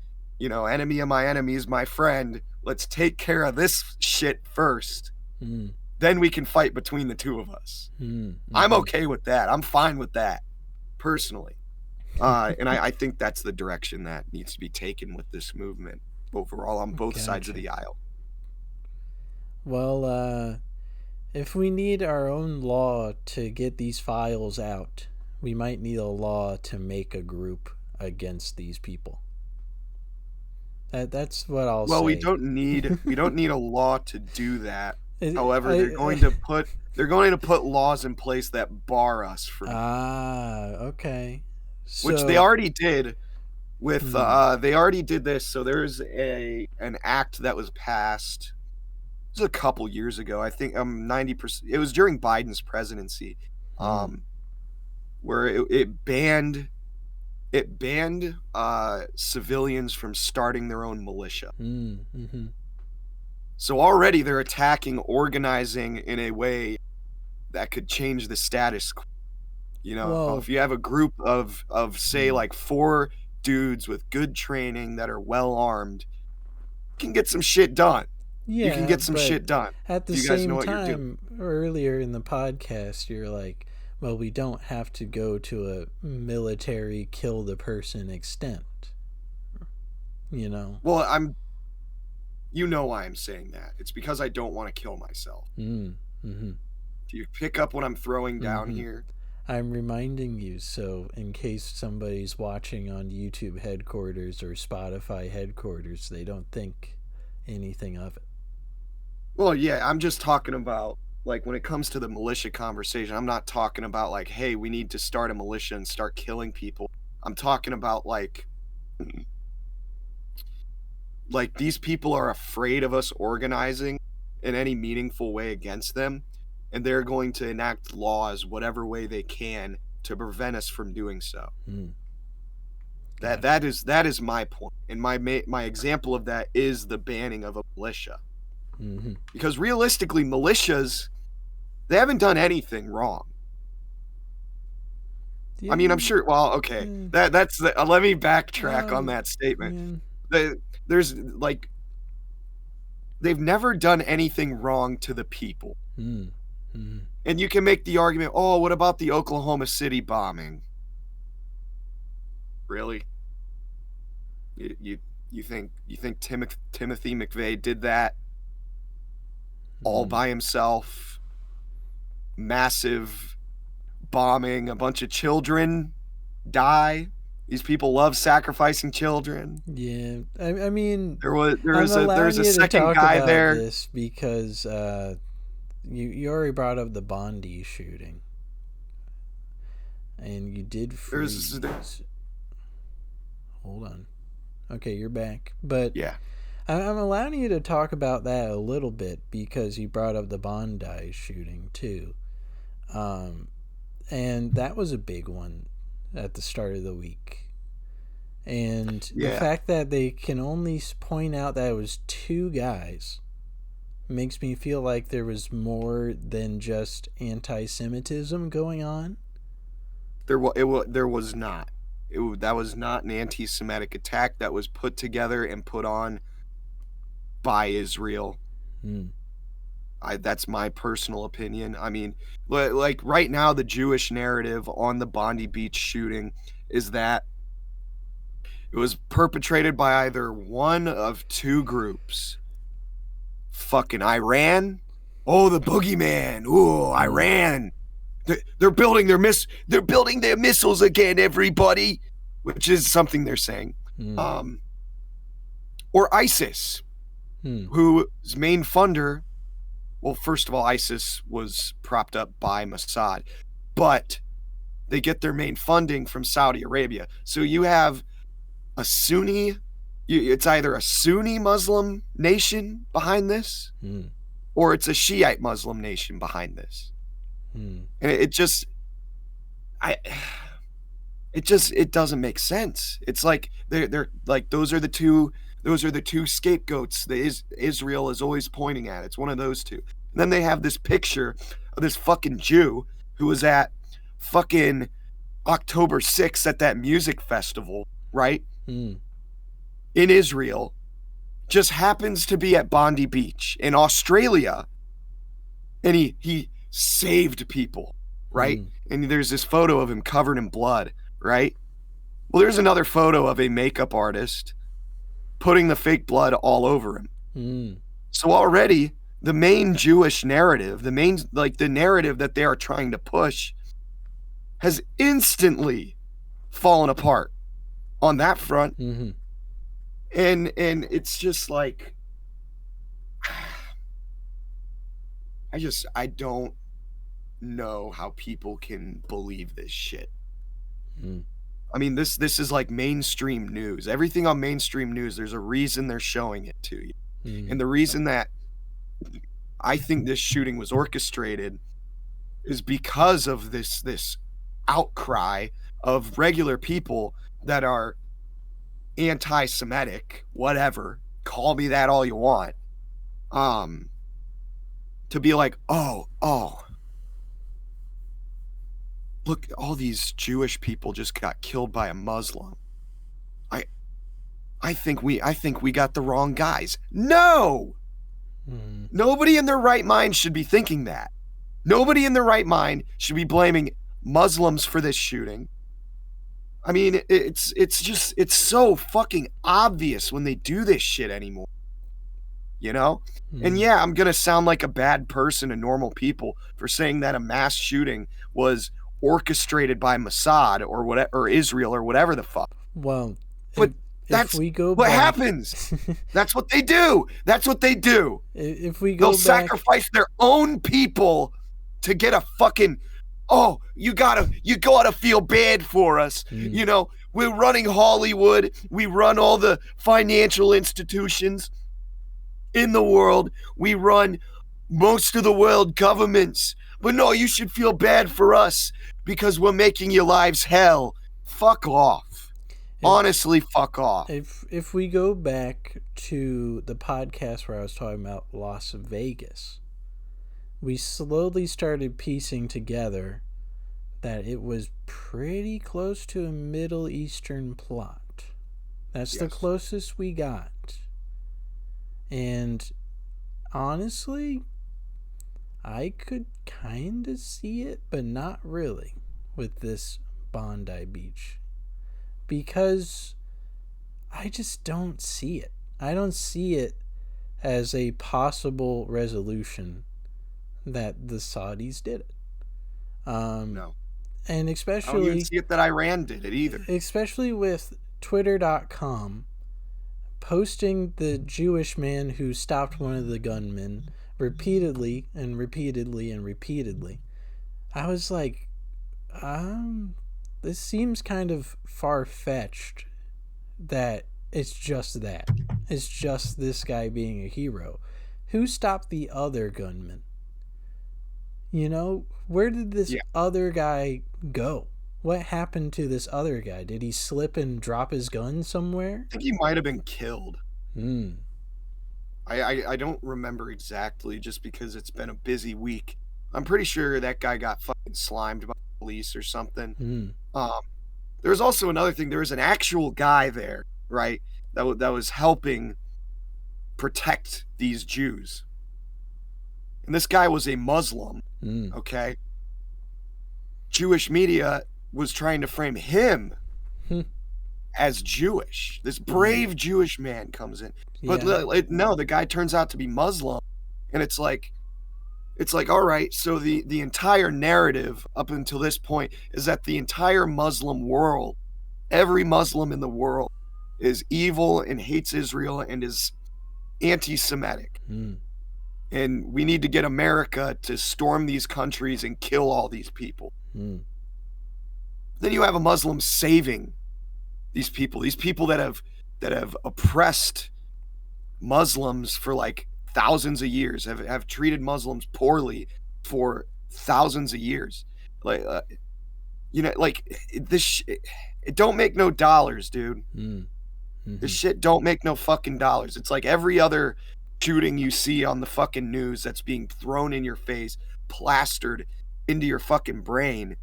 enemy of my enemy is my friend. Let's take care of this shit first. Mm. Then we can fight between the two of us. Mm. I'm Mm-hmm. okay with that. I'm fine with that, personally. And I think that's the direction that needs to be taken with this movement overall on both sides of Gotcha. the aisle. Well, if we need our own law to get these files out, we might need a law to make a group against these people. That's what I'll Well, say. we don't need a law to do that. I, However, I, they're going to put laws in place that bar us from, okay. which they So, already did with hmm, they already did this. So there's an act that was passed. It was a couple years ago. I think 90%. It was during Biden's presidency, hmm, um, where it banned civilians from starting their own militia. hmm, hmm. So already they're attacking organizing in a way that could change the status quo. You know, Well, if you have a group of say hmm, like four dudes with good training that are well armed, you can get some shit done. You can yeah, get some but shit done at the if you guys know same what you're doing. time, earlier in the podcast, you're like, well, we don't have to go to a military kill the person extent, you know? Well, you know why I'm saying that. It's because I don't want to kill myself. Mm, mm-hmm, Do you pick up what I'm throwing down mm-hmm. here? I'm reminding you so in case somebody's watching on YouTube headquarters or Spotify headquarters, they don't think anything of it. Well, yeah, I'm just talking about like when it comes to the militia conversation, I'm not talking about like, hey, we need to start a militia and start killing people. I'm talking about like these people are afraid of us organizing in any meaningful way against them, and they're going to enact laws whatever way they can to prevent us from doing so. Mm, That gotcha. that is my point. And my example of that is the banning of a militia. Mm-hmm. Because realistically, militias, they haven't done anything wrong. I mean, I'm Yeah, sure. Well, okay, yeah, that's the. Let me backtrack on um, that statement. yeah. There's like they've never done anything wrong to the people, Mm, mm-hmm. and you can make the argument. Oh, what about the Oklahoma City bombing? Really? You you, you think Timothy McVeigh did that all Mm. by himself? Massive bombing, a bunch of children die. These people love sacrificing children. Yeah, I mean, There I'm was a allowing there's a you to second talk guy about there. this because you already brought up the Bondi shooting, and you did There's freeze. Hold on. Okay, you're back. But yeah. I'm allowing you to talk about that a little bit because you brought up the Bondi shooting too. Um, and that was a big one at the start of the week. And the Yeah. fact that they can only point out that it was two guys makes me feel like there was more than just anti Semitism going on. There was not. That was not an anti-Semitic attack that was put together and put on by Israel. Hmm. That's my personal opinion. I mean, like right now, the Jewish narrative on the Bondi Beach shooting is that it was perpetrated by either one of two groups. Fucking Iran. Oh, the boogeyman. Ooh, Hmm. Iran. They're building they're building their missiles again, everybody, which is something they're saying. Hmm. Um, or ISIS, Hmm. whose main funder, well, first of all, ISIS was propped up by Mossad, but they get their main funding from Saudi Arabia. So you have a Sunni, it's either a Sunni Muslim nation behind this, Hmm. or it's a Shiite Muslim nation behind this. Hmm. And it just, I, it doesn't make sense. It's like they're like those are the two scapegoats that Israel is always pointing at. It's one of those two. And then they have this picture of this fucking Jew who was at fucking October 6th at that music festival, right? Hmm. In Israel, just happens to be at Bondi Beach in Australia, and he saved people, right? Hmm. And there's this photo of him covered in blood, right? Well, there's another photo of a makeup artist putting the fake blood all over him. Hmm. So already the main Jewish narrative, the narrative that they are trying to push, has instantly fallen apart on that front. Mm-hmm. And it's just like, I don't know how people can believe this shit. Mm. I mean, this is like mainstream news. Everything on mainstream news, there's a reason they're showing it to you. Mm. And the reason that I think this shooting was orchestrated is because of this outcry of regular people that are anti-Semitic, whatever, call me that all you want, to be like, oh, look, all these Jewish people just got killed by a Muslim. I think we got the wrong guys. No! Mm. Nobody in their right mind should be thinking that. Nobody in their right mind should be blaming Muslims for this shooting. I mean, it's so fucking obvious when they do this shit anymore. You know? And yeah, I'm going to sound like a bad person to normal people for saying that a mass shooting was orchestrated by Mossad or whatever, or Israel or whatever the fuck. Well, but that's what happens. That's what they do. That's what they do. If we go They'll sacrifice their own people to get a fucking, oh, you gotta feel bad for us. You know, we're running Hollywood. We run all the financial institutions in the world. We run most of the world governments. But no, you should feel bad for us because we're making your lives hell. Fuck off. Honestly, fuck off. If we go back to the podcast where I was talking about Las Vegas, we slowly started piecing together that it was pretty close to a Middle Eastern plot. That's the closest we got. And honestly, I could kind of see it, but not really with this Bondi Beach. Because I just don't see it. I don't see it as a possible resolution that the Saudis did it. No. And especially... I don't even see it that Iran did it either. Especially with Twitter.com posting the Jewish man who stopped one of the gunmen repeatedly and repeatedly and repeatedly. I was like, this seems kind of far-fetched that it's just that. It's just this guy being a hero. Who stopped the other gunman? You know, where did this other guy go? What happened to this other guy? Did he slip and drop his gun somewhere? I think he might have been killed. Hmm. I don't remember exactly just because it's been a busy week. I'm pretty sure that guy got fucking slimed by the police or something. There was also another thing. There was an actual guy there, right, that was helping protect these Jews. And this guy was a Muslim, okay? Jewish media was trying to frame him as Jewish. This brave Jewish man comes in. But no, the guy turns out to be Muslim. And it's like, all right, so the entire narrative up until this point is that the entire Muslim world, every Muslim in the world, is evil and hates Israel and is anti-Semitic. And we need to get America to storm these countries and kill all these people. Then you have a Muslim saving these people that have oppressed Muslims for like thousands of years, have treated Muslims poorly for thousands of years. Like, you know, like this, it don't make no dollars, dude. This shit don't make no fucking dollars. It's like every other shooting you see on the fucking news that's being thrown in your face, plastered into your fucking brain.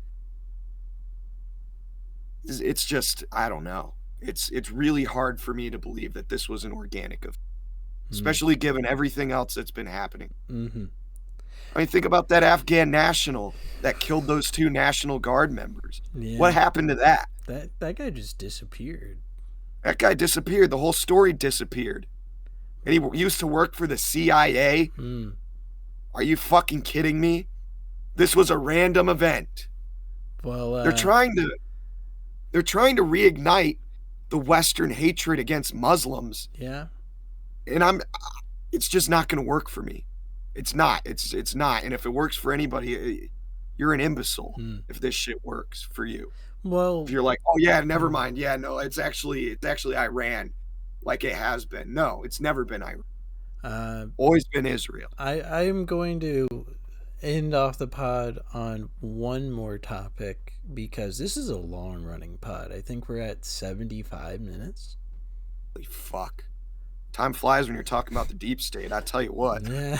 It's just, I don't know. It's really hard for me to believe that this was an organic event, especially given everything else that's been happening. I mean, think about that Afghan national that killed those 2 National Guard members. What happened to that? That guy just disappeared. That guy disappeared. The whole story disappeared. And he used to work for the CIA. Are you fucking kidding me? This was a random event. Well, They're trying to they're trying to reignite the Western hatred against Muslims, yeah. and it's just not going to work for me. It's not. It's not. And if it works for anybody, you're an imbecile. Hmm. If this shit works for you, if Well, you're like, oh yeah, never mind. Yeah, no, it's actually Iran, like it has been. No, it's never been Iran. uh, Always been Israel. I am going to end off the pod on one more topic because this is a long running pod. I think we're at 75 minutes. Holy fuck. Time flies when you're talking about the deep state. I tell you what. Yeah.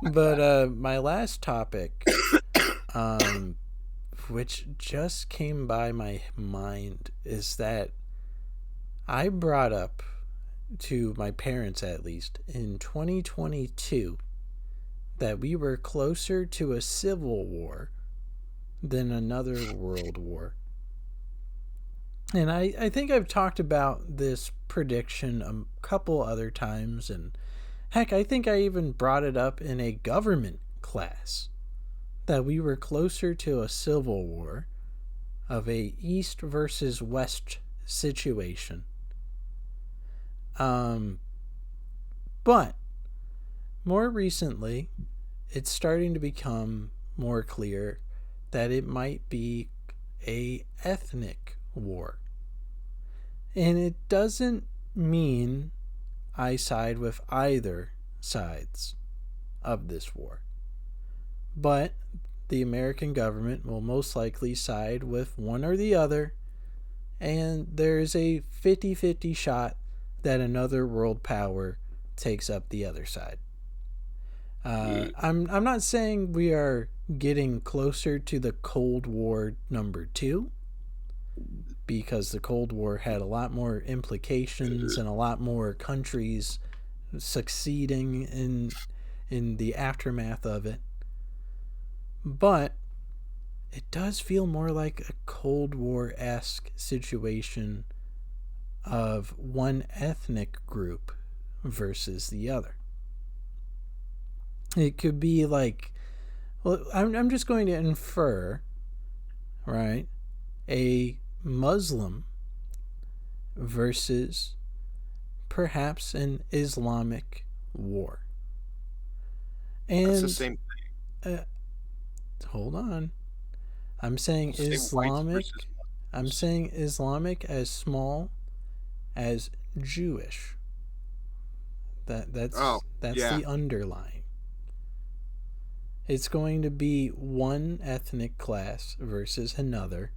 But my last topic, um, which just came by my mind, is that I brought up to my parents, at least, in 2022 that we were closer to a civil war than another world war. And I think I've talked about this prediction a couple other times, and heck, I think I even brought it up in a government class that we were closer to a civil war of a East versus West situation. But more recently, it's starting to become more clear that it might be a ethnic war. And it doesn't mean I side with either sides of this war. But the American government will most likely side with one or the other, and there's a 50-50 shot that another world power takes up the other side. I'm not saying we are getting closer to the Cold War #2, because the Cold War had a lot more implications and a lot more countries succeeding in the aftermath of it. But it does feel more like a Cold War-esque situation of one ethnic group versus the other. It could be like, well, I'm just going to infer, right, a Muslim versus perhaps an Islamic war. And That's the same thing. Hold on. I'm saying Islamic. I'm saying Islamic as small as Jewish. That's yeah. the underlying. It's going to be one ethnic class versus another,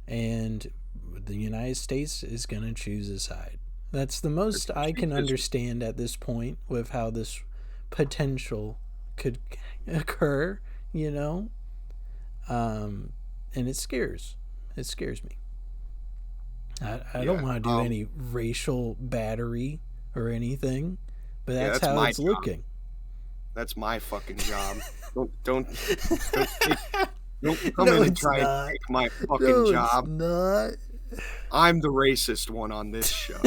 and the United States is going to choose a side. That's the most I can understand at this point with how this potential could occur, you know? And it scares me. I don't want to do any racial battery or anything, but that's how it's looking. That's my fucking job. Don't come in and try and take my fucking job. It's not. I'm the racist one on this show.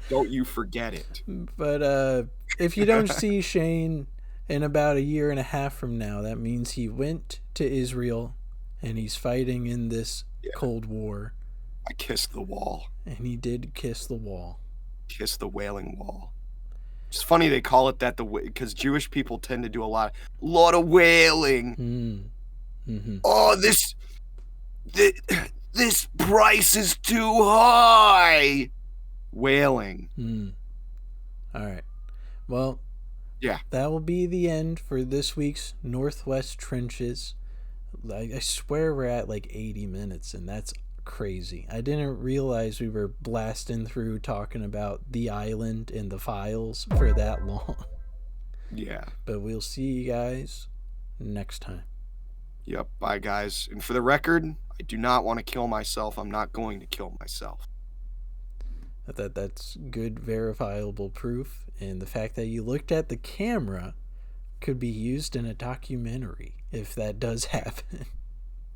Don't you forget it. But if you don't see Shane in about a year and a half from now, that means he went to Israel and he's fighting in this Cold War. I kissed the wall. And he did kiss the wall. Kiss the Wailing Wall. It's funny they call it that because Jewish people tend to do a lot of wailing. Mm-hmm. Oh, this price is too high. Wailing. All right. Well, yeah, that will be the end for this week's Northwest Trenches. I swear we're at like 80 minutes, and that's crazy. I didn't realize we were blasting through talking about the island and the files for that long. Yeah. But we'll see you guys next time. Yep. Bye, guys. And for the record, I do not want to kill myself. I'm not going to kill myself. That's good verifiable proof, and the fact that you looked at the camera could be used in a documentary if that does happen.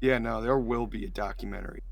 Yeah, no, there will be a documentary.